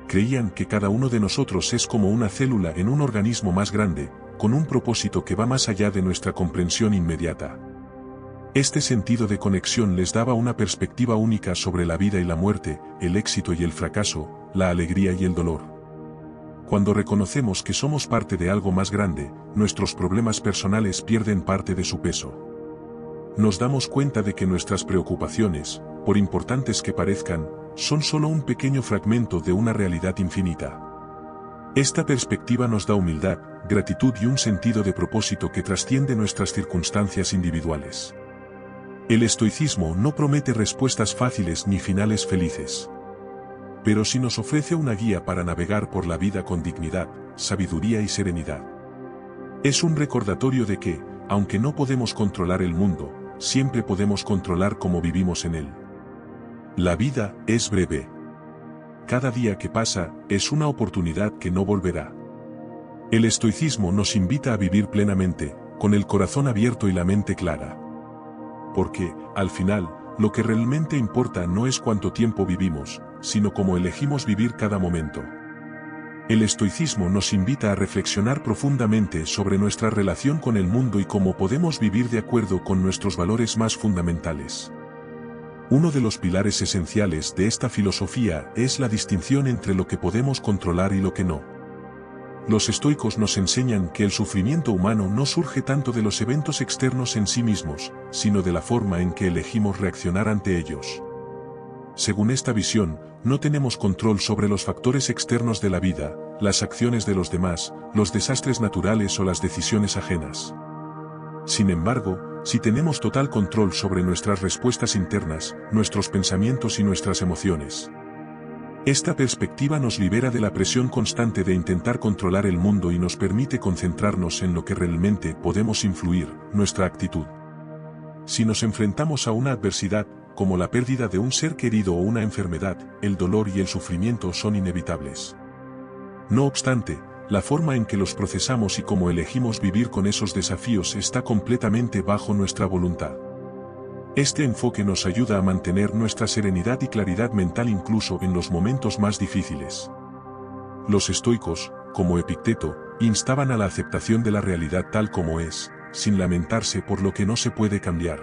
Creían que cada uno de nosotros es como una célula en un organismo más grande, con un propósito que va más allá de nuestra comprensión inmediata. Este sentido de conexión les daba una perspectiva única sobre la vida y la muerte, el éxito y el fracaso, la alegría y el dolor. Cuando reconocemos que somos parte de algo más grande, nuestros problemas personales pierden parte de su peso. Nos damos cuenta de que nuestras preocupaciones, por importantes que parezcan, son solo un pequeño fragmento de una realidad infinita. Esta perspectiva nos da humildad, gratitud y un sentido de propósito que trasciende nuestras circunstancias individuales. El estoicismo no promete respuestas fáciles ni finales felices. Pero sí nos ofrece una guía para navegar por la vida con dignidad, sabiduría y serenidad. Es un recordatorio de que, aunque no podemos controlar el mundo, siempre podemos controlar cómo vivimos en él. La vida es breve. Cada día que pasa es una oportunidad que no volverá. El estoicismo nos invita a vivir plenamente, con el corazón abierto y la mente clara. Porque, al final, lo que realmente importa no es cuánto tiempo vivimos, sino cómo elegimos vivir cada momento. El estoicismo nos invita a reflexionar profundamente sobre nuestra relación con el mundo y cómo podemos vivir de acuerdo con nuestros valores más fundamentales. Uno de los pilares esenciales de esta filosofía es la distinción entre lo que podemos controlar y lo que no. Los estoicos nos enseñan que el sufrimiento humano no surge tanto de los eventos externos en sí mismos, sino de la forma en que elegimos reaccionar ante ellos. Según esta visión, no tenemos control sobre los factores externos de la vida, las acciones de los demás, los desastres naturales o las decisiones ajenas. Sin embargo, sí tenemos total control sobre nuestras respuestas internas, nuestros pensamientos y nuestras emociones. Esta perspectiva nos libera de la presión constante de intentar controlar el mundo y nos permite concentrarnos en lo que realmente podemos influir, nuestra actitud. Si nos enfrentamos a una adversidad, como la pérdida de un ser querido o una enfermedad, el dolor y el sufrimiento son inevitables. No obstante, la forma en que los procesamos y cómo elegimos vivir con esos desafíos está completamente bajo nuestra voluntad. Este enfoque nos ayuda a mantener nuestra serenidad y claridad mental incluso en los momentos más difíciles. Los estoicos, como Epicteto, instaban a la aceptación de la realidad tal como es, sin lamentarse por lo que no se puede cambiar.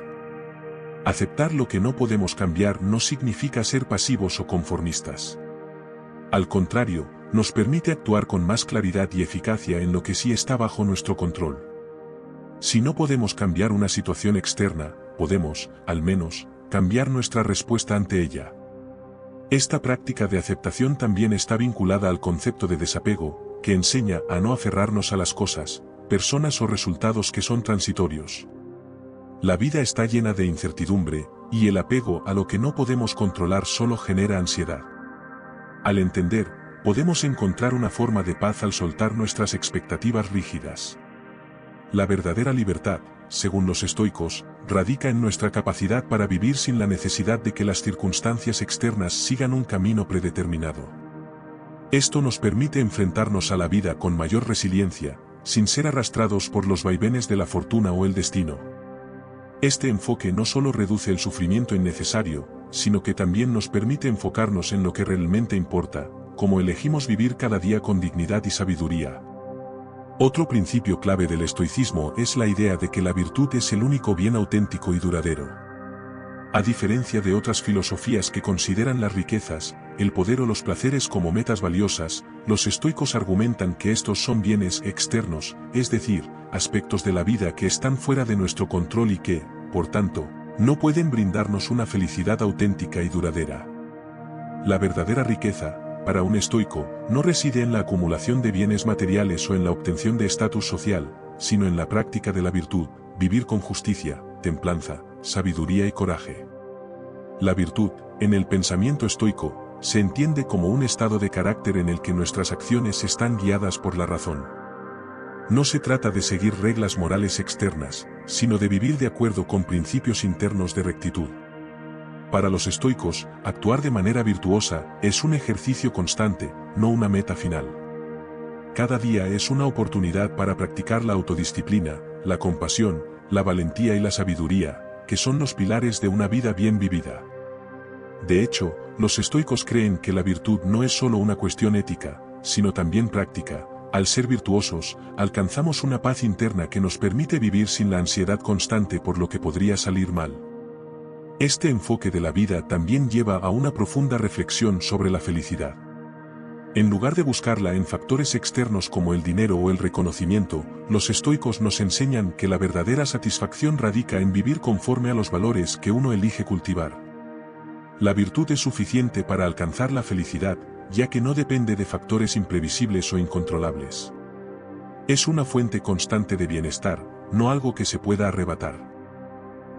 Aceptar lo que no podemos cambiar no significa ser pasivos o conformistas. Al contrario, nos permite actuar con más claridad y eficacia en lo que sí está bajo nuestro control. Si no podemos cambiar una situación externa, podemos, al menos, cambiar nuestra respuesta ante ella. Esta práctica de aceptación también está vinculada al concepto de desapego, que enseña a no aferrarnos a las cosas, personas o resultados que son transitorios. La vida está llena de incertidumbre, y el apego a lo que no podemos controlar solo genera ansiedad. Al entender, podemos encontrar una forma de paz al soltar nuestras expectativas rígidas. La verdadera libertad, según los estoicos, radica en nuestra capacidad para vivir sin la necesidad de que las circunstancias externas sigan un camino predeterminado. Esto nos permite enfrentarnos a la vida con mayor resiliencia, sin ser arrastrados por los vaivenes de la fortuna o el destino. Este enfoque no solo reduce el sufrimiento innecesario, sino que también nos permite enfocarnos en lo que realmente importa, como elegimos vivir cada día con dignidad y sabiduría. Otro principio clave del estoicismo es la idea de que la virtud es el único bien auténtico y duradero. A diferencia de otras filosofías que consideran las riquezas, el poder o los placeres como metas valiosas, los estoicos argumentan que estos son bienes externos, es decir, aspectos de la vida que están fuera de nuestro control y que, por tanto, no pueden brindarnos una felicidad auténtica y duradera. La verdadera riqueza, para un estoico, no reside en la acumulación de bienes materiales o en la obtención de estatus social, sino en la práctica de la virtud, vivir con justicia, templanza, sabiduría y coraje. La virtud, en el pensamiento estoico, se entiende como un estado de carácter en el que nuestras acciones están guiadas por la razón. No se trata de seguir reglas morales externas, sino de vivir de acuerdo con principios internos de rectitud. Para los estoicos, actuar de manera virtuosa es un ejercicio constante, no una meta final. Cada día es una oportunidad para practicar la autodisciplina, la compasión, la valentía y la sabiduría, que son los pilares de una vida bien vivida. De hecho, los estoicos creen que la virtud no es solo una cuestión ética, sino también práctica. Al ser virtuosos, alcanzamos una paz interna que nos permite vivir sin la ansiedad constante por lo que podría salir mal. Este enfoque de la vida también lleva a una profunda reflexión sobre la felicidad. En lugar de buscarla en factores externos como el dinero o el reconocimiento, los estoicos nos enseñan que la verdadera satisfacción radica en vivir conforme a los valores que uno elige cultivar. La virtud es suficiente para alcanzar la felicidad, ya que no depende de factores imprevisibles o incontrolables. Es una fuente constante de bienestar, no algo que se pueda arrebatar.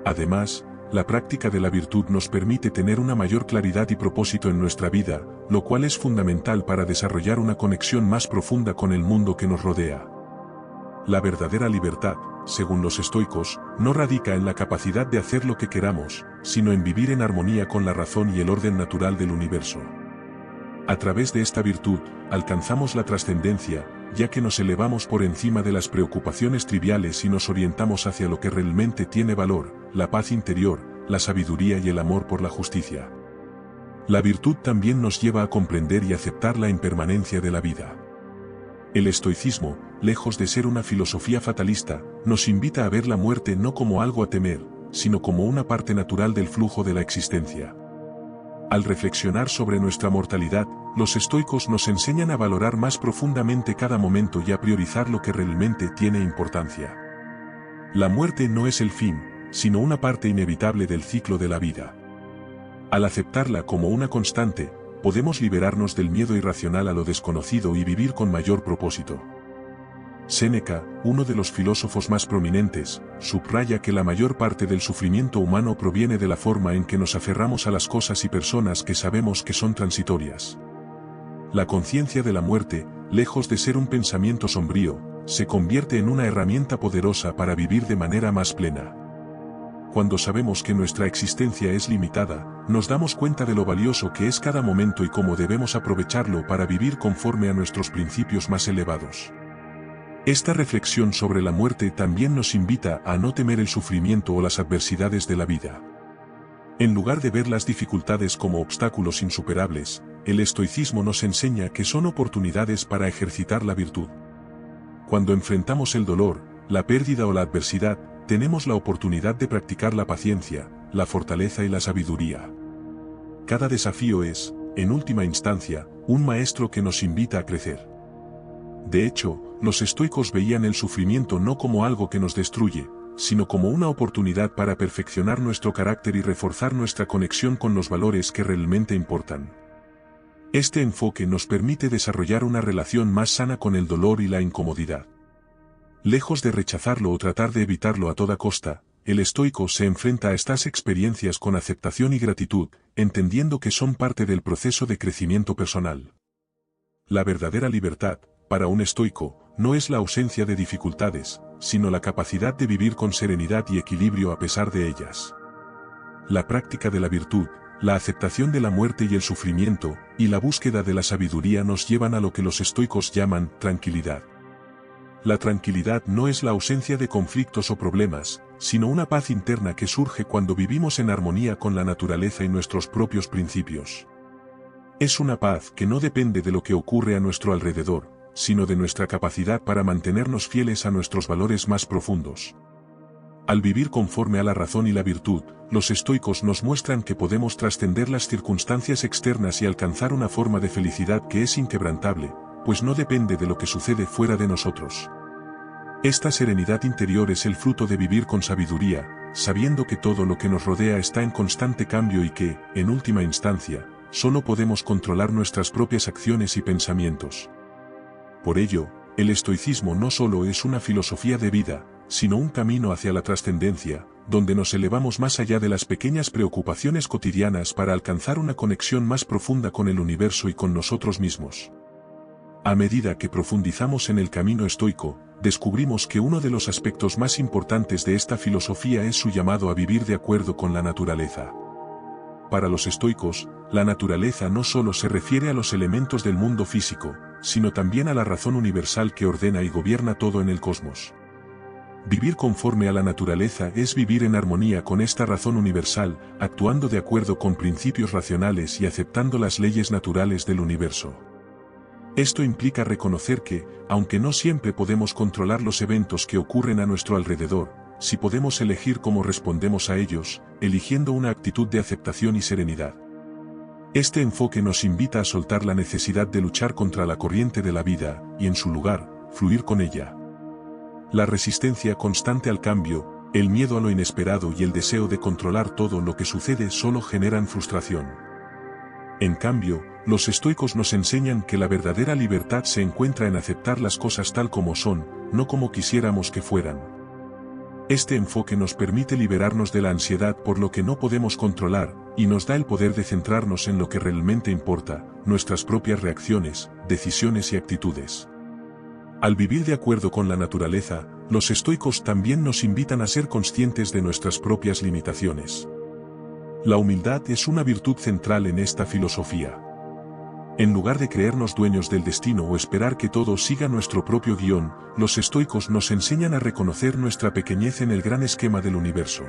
Además, la práctica de la virtud nos permite tener una mayor claridad y propósito en nuestra vida, lo cual es fundamental para desarrollar una conexión más profunda con el mundo que nos rodea. La verdadera libertad, según los estoicos, no radica en la capacidad de hacer lo que queramos, sino en vivir en armonía con la razón y el orden natural del universo. A través de esta virtud, alcanzamos la trascendencia, ya que nos elevamos por encima de las preocupaciones triviales y nos orientamos hacia lo que realmente tiene valor, la paz interior, la sabiduría y el amor por la justicia. La virtud también nos lleva a comprender y aceptar la impermanencia de la vida. El estoicismo, lejos de ser una filosofía fatalista, nos invita a ver la muerte no como algo a temer, sino como una parte natural del flujo de la existencia. Al reflexionar sobre nuestra mortalidad, los estoicos nos enseñan a valorar más profundamente cada momento y a priorizar lo que realmente tiene importancia. La muerte no es el fin, sino una parte inevitable del ciclo de la vida. Al aceptarla como una constante, podemos liberarnos del miedo irracional a lo desconocido y vivir con mayor propósito. Séneca, uno de los filósofos más prominentes, subraya que la mayor parte del sufrimiento humano proviene de la forma en que nos aferramos a las cosas y personas que sabemos que son transitorias. La conciencia de la muerte, lejos de ser un pensamiento sombrío, se convierte en una herramienta poderosa para vivir de manera más plena. Cuando sabemos que nuestra existencia es limitada, nos damos cuenta de lo valioso que es cada momento y cómo debemos aprovecharlo para vivir conforme a nuestros principios más elevados. Esta reflexión sobre la muerte también nos invita a no temer el sufrimiento o las adversidades de la vida. En lugar de ver las dificultades como obstáculos insuperables, el estoicismo nos enseña que son oportunidades para ejercitar la virtud. Cuando enfrentamos el dolor, la pérdida o la adversidad, tenemos la oportunidad de practicar la paciencia, la fortaleza y la sabiduría. Cada desafío es, en última instancia, un maestro que nos invita a crecer. De hecho, los estoicos veían el sufrimiento no como algo que nos destruye, sino como una oportunidad para perfeccionar nuestro carácter y reforzar nuestra conexión con los valores que realmente importan. Este enfoque nos permite desarrollar una relación más sana con el dolor y la incomodidad. Lejos de rechazarlo o tratar de evitarlo a toda costa, el estoico se enfrenta a estas experiencias con aceptación y gratitud, entendiendo que son parte del proceso de crecimiento personal. La verdadera libertad, para un estoico, no es la ausencia de dificultades, sino la capacidad de vivir con serenidad y equilibrio a pesar de ellas. La práctica de la virtud, la aceptación de la muerte y el sufrimiento, y la búsqueda de la sabiduría nos llevan a lo que los estoicos llaman tranquilidad. La tranquilidad no es la ausencia de conflictos o problemas, sino una paz interna que surge cuando vivimos en armonía con la naturaleza y nuestros propios principios. Es una paz que no depende de lo que ocurre a nuestro alrededor, sino de nuestra capacidad para mantenernos fieles a nuestros valores más profundos. Al vivir conforme a la razón y la virtud, los estoicos nos muestran que podemos trascender las circunstancias externas y alcanzar una forma de felicidad que es inquebrantable, pues no depende de lo que sucede fuera de nosotros. Esta serenidad interior es el fruto de vivir con sabiduría, sabiendo que todo lo que nos rodea está en constante cambio y que, en última instancia, solo podemos controlar nuestras propias acciones y pensamientos. Por ello, el estoicismo no solo es una filosofía de vida, sino un camino hacia la trascendencia, donde nos elevamos más allá de las pequeñas preocupaciones cotidianas para alcanzar una conexión más profunda con el universo y con nosotros mismos. A medida que profundizamos en el camino estoico, descubrimos que uno de los aspectos más importantes de esta filosofía es su llamado a vivir de acuerdo con la naturaleza. Para los estoicos, la naturaleza no solo se refiere a los elementos del mundo físico, sino también a la razón universal que ordena y gobierna todo en el cosmos. Vivir conforme a la naturaleza es vivir en armonía con esta razón universal, actuando de acuerdo con principios racionales y aceptando las leyes naturales del universo. Esto implica reconocer que, aunque no siempre podemos controlar los eventos que ocurren a nuestro alrededor, sí podemos elegir cómo respondemos a ellos, eligiendo una actitud de aceptación y serenidad. Este enfoque nos invita a soltar la necesidad de luchar contra la corriente de la vida, y en su lugar, fluir con ella. La resistencia constante al cambio, el miedo a lo inesperado y el deseo de controlar todo lo que sucede solo generan frustración. En cambio, los estoicos nos enseñan que la verdadera libertad se encuentra en aceptar las cosas tal como son, no como quisiéramos que fueran. Este enfoque nos permite liberarnos de la ansiedad por lo que no podemos controlar, y nos da el poder de centrarnos en lo que realmente importa, nuestras propias reacciones, decisiones y actitudes. Al vivir de acuerdo con la naturaleza, los estoicos también nos invitan a ser conscientes de nuestras propias limitaciones. La humildad es una virtud central en esta filosofía. En lugar de creernos dueños del destino o esperar que todo siga nuestro propio guión, los estoicos nos enseñan a reconocer nuestra pequeñez en el gran esquema del universo.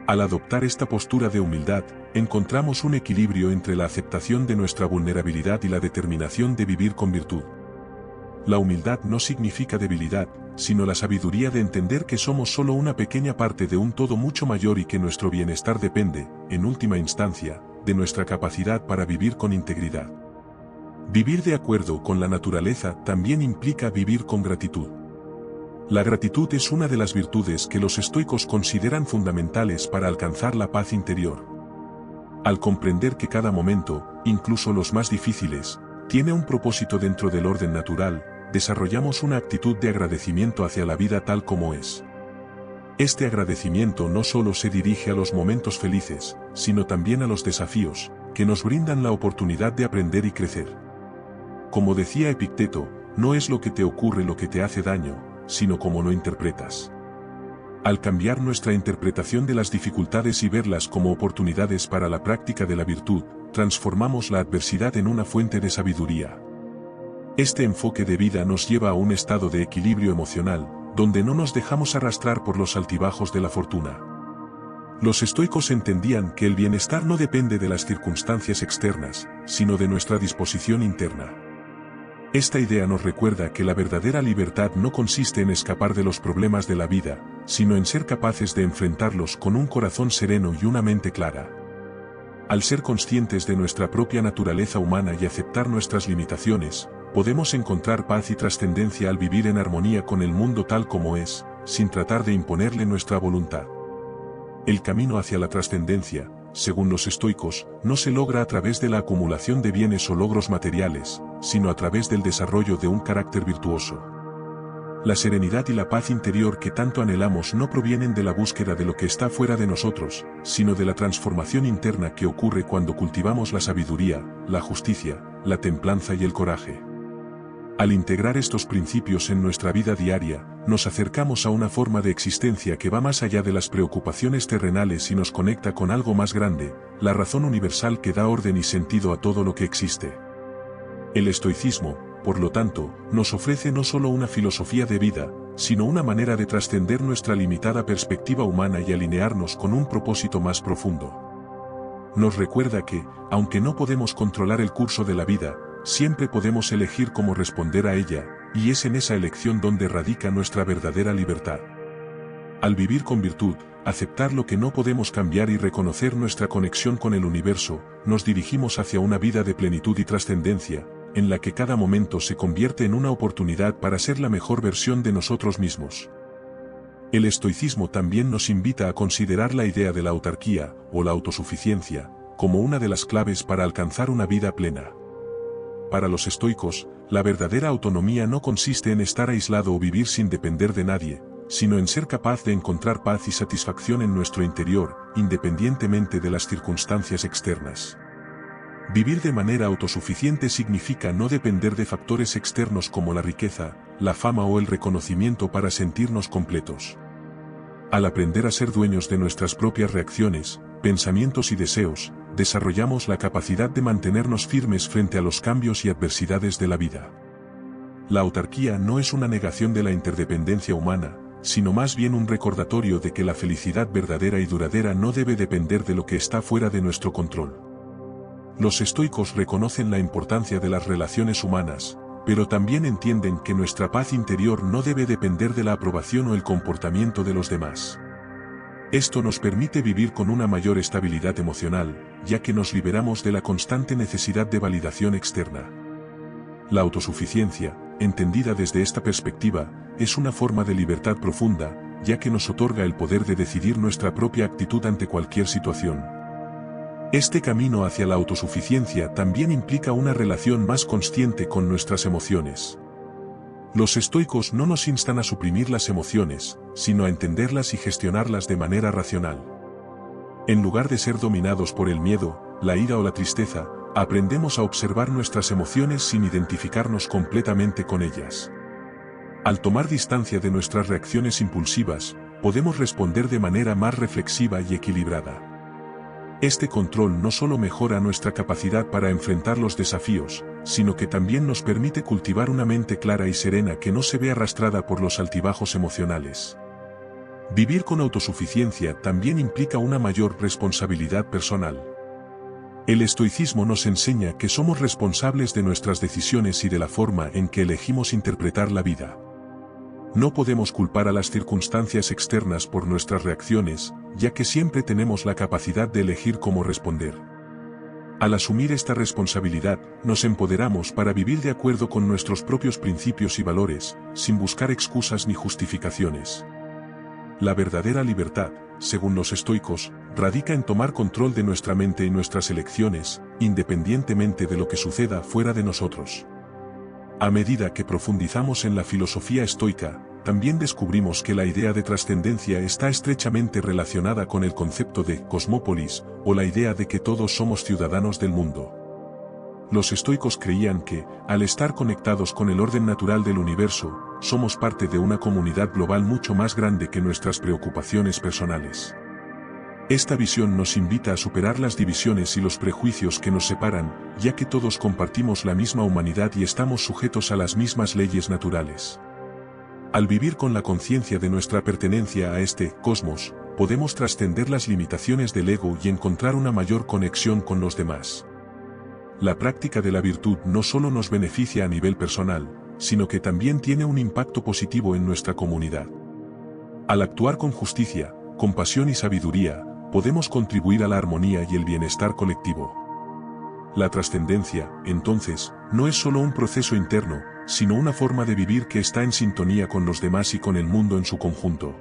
Al adoptar esta postura de humildad, encontramos un equilibrio entre la aceptación de nuestra vulnerabilidad y la determinación de vivir con virtud. La humildad no significa debilidad, sino la sabiduría de entender que somos solo una pequeña parte de un todo mucho mayor y que nuestro bienestar depende, en última instancia, de nuestra capacidad para vivir con integridad. Vivir de acuerdo con la naturaleza también implica vivir con gratitud. La gratitud es una de las virtudes que los estoicos consideran fundamentales para alcanzar la paz interior. Al comprender que cada momento, incluso los más difíciles, tiene un propósito dentro del orden natural, desarrollamos una actitud de agradecimiento hacia la vida tal como es. Este agradecimiento no solo se dirige a los momentos felices, sino también a los desafíos, que nos brindan la oportunidad de aprender y crecer. Como decía Epicteto, no es lo que te ocurre lo que te hace daño, sino cómo lo interpretas. Al cambiar nuestra interpretación de las dificultades y verlas como oportunidades para la práctica de la virtud, transformamos la adversidad en una fuente de sabiduría. Este enfoque de vida nos lleva a un estado de equilibrio emocional, donde no nos dejamos arrastrar por los altibajos de la fortuna. Los estoicos entendían que el bienestar no depende de las circunstancias externas, sino de nuestra disposición interna. Esta idea nos recuerda que la verdadera libertad no consiste en escapar de los problemas de la vida, sino en ser capaces de enfrentarlos con un corazón sereno y una mente clara. Al ser conscientes de nuestra propia naturaleza humana y aceptar nuestras limitaciones, podemos encontrar paz y trascendencia al vivir en armonía con el mundo tal como es, sin tratar de imponerle nuestra voluntad. El camino hacia la trascendencia, según los estoicos, no se logra a través de la acumulación de bienes o logros materiales, sino a través del desarrollo de un carácter virtuoso. La serenidad y la paz interior que tanto anhelamos no provienen de la búsqueda de lo que está fuera de nosotros, sino de la transformación interna que ocurre cuando cultivamos la sabiduría, la justicia, la templanza y el coraje. Al integrar estos principios en nuestra vida diaria, nos acercamos a una forma de existencia que va más allá de las preocupaciones terrenales y nos conecta con algo más grande, la razón universal que da orden y sentido a todo lo que existe. El estoicismo, por lo tanto, nos ofrece no solo una filosofía de vida, sino una manera de trascender nuestra limitada perspectiva humana y alinearnos con un propósito más profundo. Nos recuerda que, aunque no podemos controlar el curso de la vida, siempre podemos elegir cómo responder a ella, y es en esa elección donde radica nuestra verdadera libertad. Al vivir con virtud, aceptar lo que no podemos cambiar y reconocer nuestra conexión con el universo, nos dirigimos hacia una vida de plenitud y trascendencia, en la que cada momento se convierte en una oportunidad para ser la mejor versión de nosotros mismos. El estoicismo también nos invita a considerar la idea de la autarquía, o la autosuficiencia, como una de las claves para alcanzar una vida plena. Para los estoicos, la verdadera autonomía no consiste en estar aislado o vivir sin depender de nadie, sino en ser capaz de encontrar paz y satisfacción en nuestro interior, independientemente de las circunstancias externas. Vivir de manera autosuficiente significa no depender de factores externos como la riqueza, la fama o el reconocimiento para sentirnos completos. Al aprender a ser dueños de nuestras propias reacciones, pensamientos y deseos, desarrollamos la capacidad de mantenernos firmes frente a los cambios y adversidades de la vida. La autarquía no es una negación de la interdependencia humana, sino más bien un recordatorio de que la felicidad verdadera y duradera no debe depender de lo que está fuera de nuestro control. Los estoicos reconocen la importancia de las relaciones humanas, pero también entienden que nuestra paz interior no debe depender de la aprobación o el comportamiento de los demás. Esto nos permite vivir con una mayor estabilidad emocional, ya que nos liberamos de la constante necesidad de validación externa. La autosuficiencia, entendida desde esta perspectiva, es una forma de libertad profunda, ya que nos otorga el poder de decidir nuestra propia actitud ante cualquier situación. Este camino hacia la autosuficiencia también implica una relación más consciente con nuestras emociones. Los estoicos no nos instan a suprimir las emociones, sino a entenderlas y gestionarlas de manera racional. En lugar de ser dominados por el miedo, la ira o la tristeza, aprendemos a observar nuestras emociones sin identificarnos completamente con ellas. Al tomar distancia de nuestras reacciones impulsivas, podemos responder de manera más reflexiva y equilibrada. Este control no solo mejora nuestra capacidad para enfrentar los desafíos, sino que también nos permite cultivar una mente clara y serena que no se ve arrastrada por los altibajos emocionales. Vivir con autosuficiencia también implica una mayor responsabilidad personal. El estoicismo nos enseña que somos responsables de nuestras decisiones y de la forma en que elegimos interpretar la vida. No podemos culpar a las circunstancias externas por nuestras reacciones, ya que siempre tenemos la capacidad de elegir cómo responder. Al asumir esta responsabilidad, nos empoderamos para vivir de acuerdo con nuestros propios principios y valores, sin buscar excusas ni justificaciones. La verdadera libertad, según los estoicos, radica en tomar control de nuestra mente y nuestras elecciones, independientemente de lo que suceda fuera de nosotros. A medida que profundizamos en la filosofía estoica, también descubrimos que la idea de trascendencia está estrechamente relacionada con el concepto de cosmópolis, o la idea de que todos somos ciudadanos del mundo. Los estoicos creían que, al estar conectados con el orden natural del universo, somos parte de una comunidad global mucho más grande que nuestras preocupaciones personales. Esta visión nos invita a superar las divisiones y los prejuicios que nos separan, ya que todos compartimos la misma humanidad y estamos sujetos a las mismas leyes naturales. Al vivir con la conciencia de nuestra pertenencia a este cosmos, podemos trascender las limitaciones del ego y encontrar una mayor conexión con los demás. La práctica de la virtud no solo nos beneficia a nivel personal, sino que también tiene un impacto positivo en nuestra comunidad. Al actuar con justicia, compasión y sabiduría, podemos contribuir a la armonía y el bienestar colectivo. La trascendencia, entonces, no es solo un proceso interno, sino una forma de vivir que está en sintonía con los demás y con el mundo en su conjunto.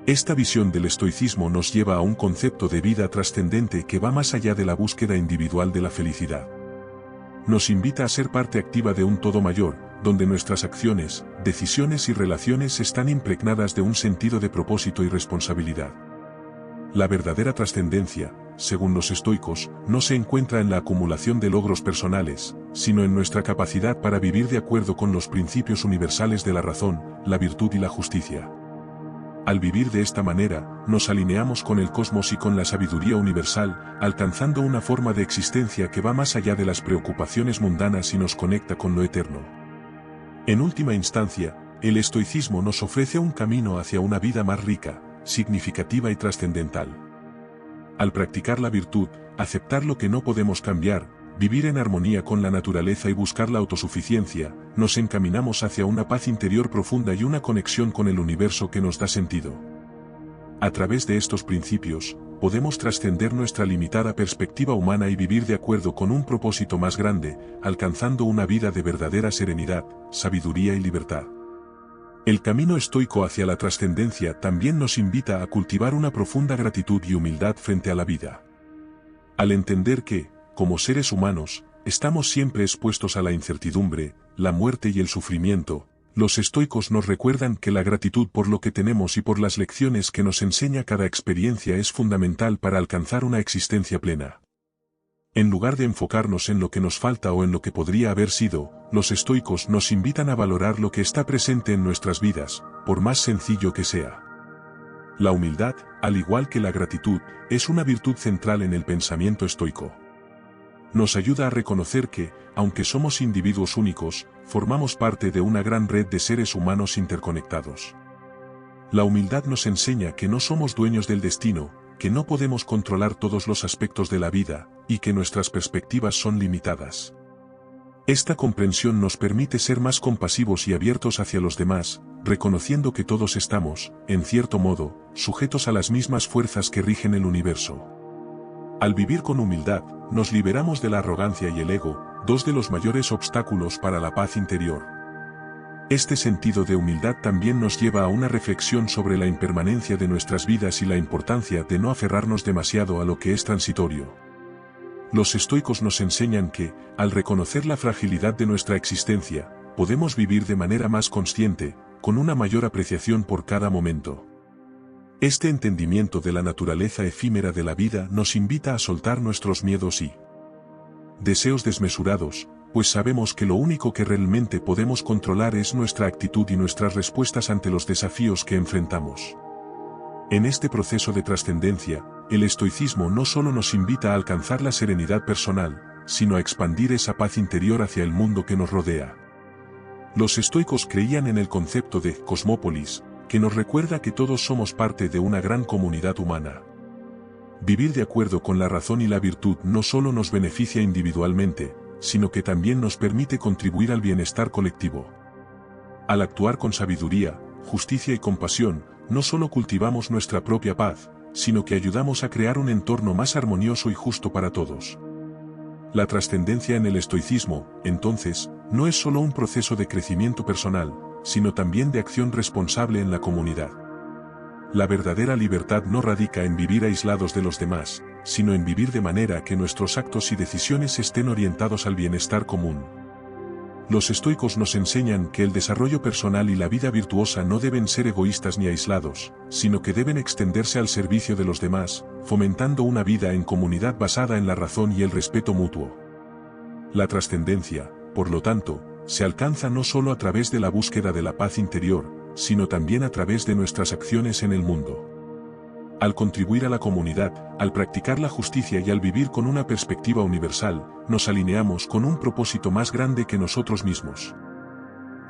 Esta visión del estoicismo nos lleva a un concepto de vida trascendente que va más allá de la búsqueda individual de la felicidad. Nos invita a ser parte activa de un todo mayor, donde nuestras acciones, decisiones y relaciones están impregnadas de un sentido de propósito y responsabilidad. La verdadera trascendencia, según los estoicos, no se encuentra en la acumulación de logros personales, sino en nuestra capacidad para vivir de acuerdo con los principios universales de la razón, la virtud y la justicia. Al vivir de esta manera, nos alineamos con el cosmos y con la sabiduría universal, alcanzando una forma de existencia que va más allá de las preocupaciones mundanas y nos conecta con lo eterno. En última instancia, el estoicismo nos ofrece un camino hacia una vida más rica, significativa y trascendental. Al practicar la virtud, aceptar lo que no podemos cambiar, vivir en armonía con la naturaleza y buscar la autosuficiencia, nos encaminamos hacia una paz interior profunda y una conexión con el universo que nos da sentido. A través de estos principios, podemos trascender nuestra limitada perspectiva humana y vivir de acuerdo con un propósito más grande, alcanzando una vida de verdadera serenidad, sabiduría y libertad. El camino estoico hacia la trascendencia también nos invita a cultivar una profunda gratitud y humildad frente a la vida. Al entender que, como seres humanos, estamos siempre expuestos a la incertidumbre, la muerte y el sufrimiento, los estoicos nos recuerdan que la gratitud por lo que tenemos y por las lecciones que nos enseña cada experiencia es fundamental para alcanzar una existencia plena. En lugar de enfocarnos en lo que nos falta o en lo que podría haber sido, los estoicos nos invitan a valorar lo que está presente en nuestras vidas, por más sencillo que sea. La humildad, al igual que la gratitud, es una virtud central en el pensamiento estoico. Nos ayuda a reconocer que, aunque somos individuos únicos, formamos parte de una gran red de seres humanos interconectados. La humildad nos enseña que no somos dueños del destino, que no podemos controlar todos los aspectos de la vida, y que nuestras perspectivas son limitadas. Esta comprensión nos permite ser más compasivos y abiertos hacia los demás, reconociendo que todos estamos, en cierto modo, sujetos a las mismas fuerzas que rigen el universo. Al vivir con humildad, nos liberamos de la arrogancia y el ego, dos de los mayores obstáculos para la paz interior. Este sentido de humildad también nos lleva a una reflexión sobre la impermanencia de nuestras vidas y la importancia de no aferrarnos demasiado a lo que es transitorio. Los estoicos nos enseñan que, al reconocer la fragilidad de nuestra existencia, podemos vivir de manera más consciente, con una mayor apreciación por cada momento. Este entendimiento de la naturaleza efímera de la vida nos invita a soltar nuestros miedos y deseos desmesurados, pues sabemos que lo único que realmente podemos controlar es nuestra actitud y nuestras respuestas ante los desafíos que enfrentamos. En este proceso de trascendencia, el estoicismo no solo nos invita a alcanzar la serenidad personal, sino a expandir esa paz interior hacia el mundo que nos rodea. Los estoicos creían en el concepto de cosmópolis, que nos recuerda que todos somos parte de una gran comunidad humana. Vivir de acuerdo con la razón y la virtud no solo nos beneficia individualmente, sino que también nos permite contribuir al bienestar colectivo. Al actuar con sabiduría, justicia y compasión, no solo cultivamos nuestra propia paz, sino que ayudamos a crear un entorno más armonioso y justo para todos. La trascendencia en el estoicismo, entonces, no es solo un proceso de crecimiento personal, sino también de acción responsable en la comunidad. La verdadera libertad no radica en vivir aislados de los demás, sino en vivir de manera que nuestros actos y decisiones estén orientados al bienestar común. Los estoicos nos enseñan que el desarrollo personal y la vida virtuosa no deben ser egoístas ni aislados, sino que deben extenderse al servicio de los demás, fomentando una vida en comunidad basada en la razón y el respeto mutuo. La trascendencia, por lo tanto, se alcanza no solo a través de la búsqueda de la paz interior, sino también a través de nuestras acciones en el mundo. Al contribuir a la comunidad, al practicar la justicia y al vivir con una perspectiva universal, nos alineamos con un propósito más grande que nosotros mismos.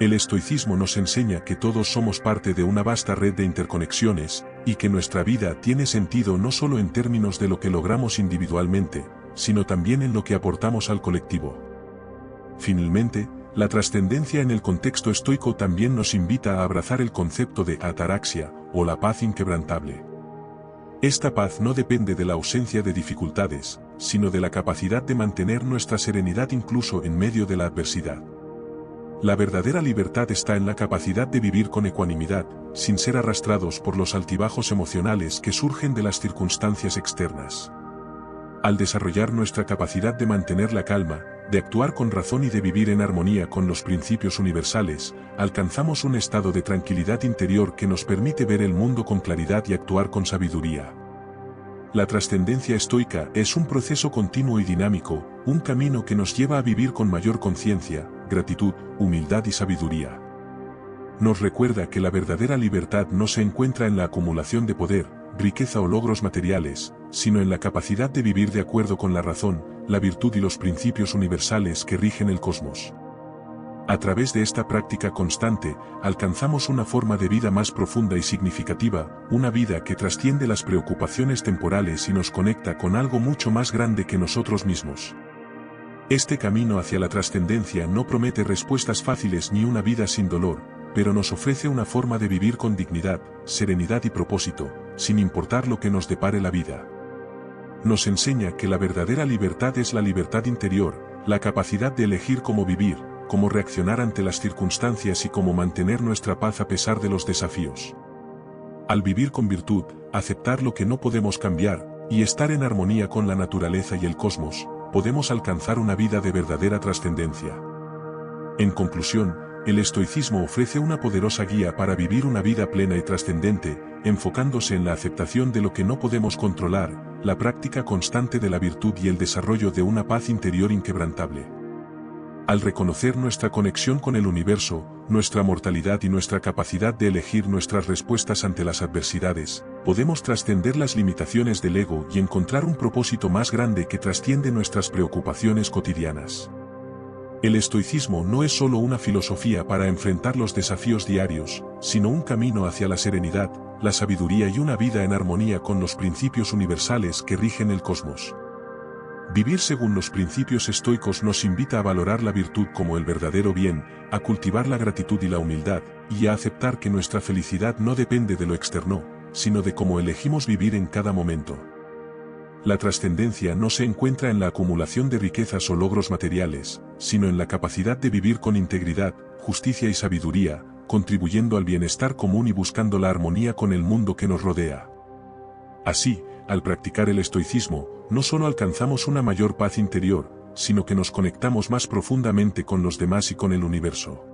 El estoicismo nos enseña que todos somos parte de una vasta red de interconexiones, y que nuestra vida tiene sentido no solo en términos de lo que logramos individualmente, sino también en lo que aportamos al colectivo. Finalmente, la trascendencia en el contexto estoico también nos invita a abrazar el concepto de ataraxia, o la paz inquebrantable. Esta paz no depende de la ausencia de dificultades, sino de la capacidad de mantener nuestra serenidad incluso en medio de la adversidad. La verdadera libertad está en la capacidad de vivir con ecuanimidad, sin ser arrastrados por los altibajos emocionales que surgen de las circunstancias externas. Al desarrollar nuestra capacidad de mantener la calma, de actuar con razón y de vivir en armonía con los principios universales, alcanzamos un estado de tranquilidad interior que nos permite ver el mundo con claridad y actuar con sabiduría. La trascendencia estoica es un proceso continuo y dinámico, un camino que nos lleva a vivir con mayor conciencia, gratitud, humildad y sabiduría. Nos recuerda que la verdadera libertad no se encuentra en la acumulación de poder, riqueza o logros materiales, sino en la capacidad de vivir de acuerdo con la razón, la virtud y los principios universales que rigen el cosmos. A través de esta práctica constante, alcanzamos una forma de vida más profunda y significativa, una vida que trasciende las preocupaciones temporales y nos conecta con algo mucho más grande que nosotros mismos. Este camino hacia la trascendencia no promete respuestas fáciles ni una vida sin dolor, pero nos ofrece una forma de vivir con dignidad, serenidad y propósito, sin importar lo que nos depare la vida. Nos enseña que la verdadera libertad es la libertad interior, la capacidad de elegir cómo vivir, cómo reaccionar ante las circunstancias y cómo mantener nuestra paz a pesar de los desafíos. Al vivir con virtud, aceptar lo que no podemos cambiar, y estar en armonía con la naturaleza y el cosmos, podemos alcanzar una vida de verdadera trascendencia. En conclusión, el estoicismo ofrece una poderosa guía para vivir una vida plena y trascendente, enfocándose en la aceptación de lo que no podemos controlar, la práctica constante de la virtud y el desarrollo de una paz interior inquebrantable. Al reconocer nuestra conexión con el universo, nuestra mortalidad y nuestra capacidad de elegir nuestras respuestas ante las adversidades, podemos trascender las limitaciones del ego y encontrar un propósito más grande que trasciende nuestras preocupaciones cotidianas. El estoicismo no es solo una filosofía para enfrentar los desafíos diarios, sino un camino hacia la serenidad, la sabiduría y una vida en armonía con los principios universales que rigen el cosmos. Vivir según los principios estoicos nos invita a valorar la virtud como el verdadero bien, a cultivar la gratitud y la humildad, y a aceptar que nuestra felicidad no depende de lo externo, sino de cómo elegimos vivir en cada momento. La trascendencia no se encuentra en la acumulación de riquezas o logros materiales, sino en la capacidad de vivir con integridad, justicia y sabiduría, contribuyendo al bienestar común y buscando la armonía con el mundo que nos rodea. Así, al practicar el estoicismo, no solo alcanzamos una mayor paz interior, sino que nos conectamos más profundamente con los demás y con el universo.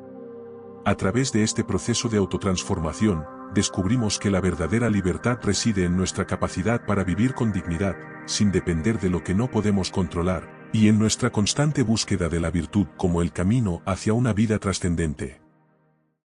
A través de este proceso de autotransformación, descubrimos que la verdadera libertad reside en nuestra capacidad para vivir con dignidad, sin depender de lo que no podemos controlar, y en nuestra constante búsqueda de la virtud como el camino hacia una vida trascendente.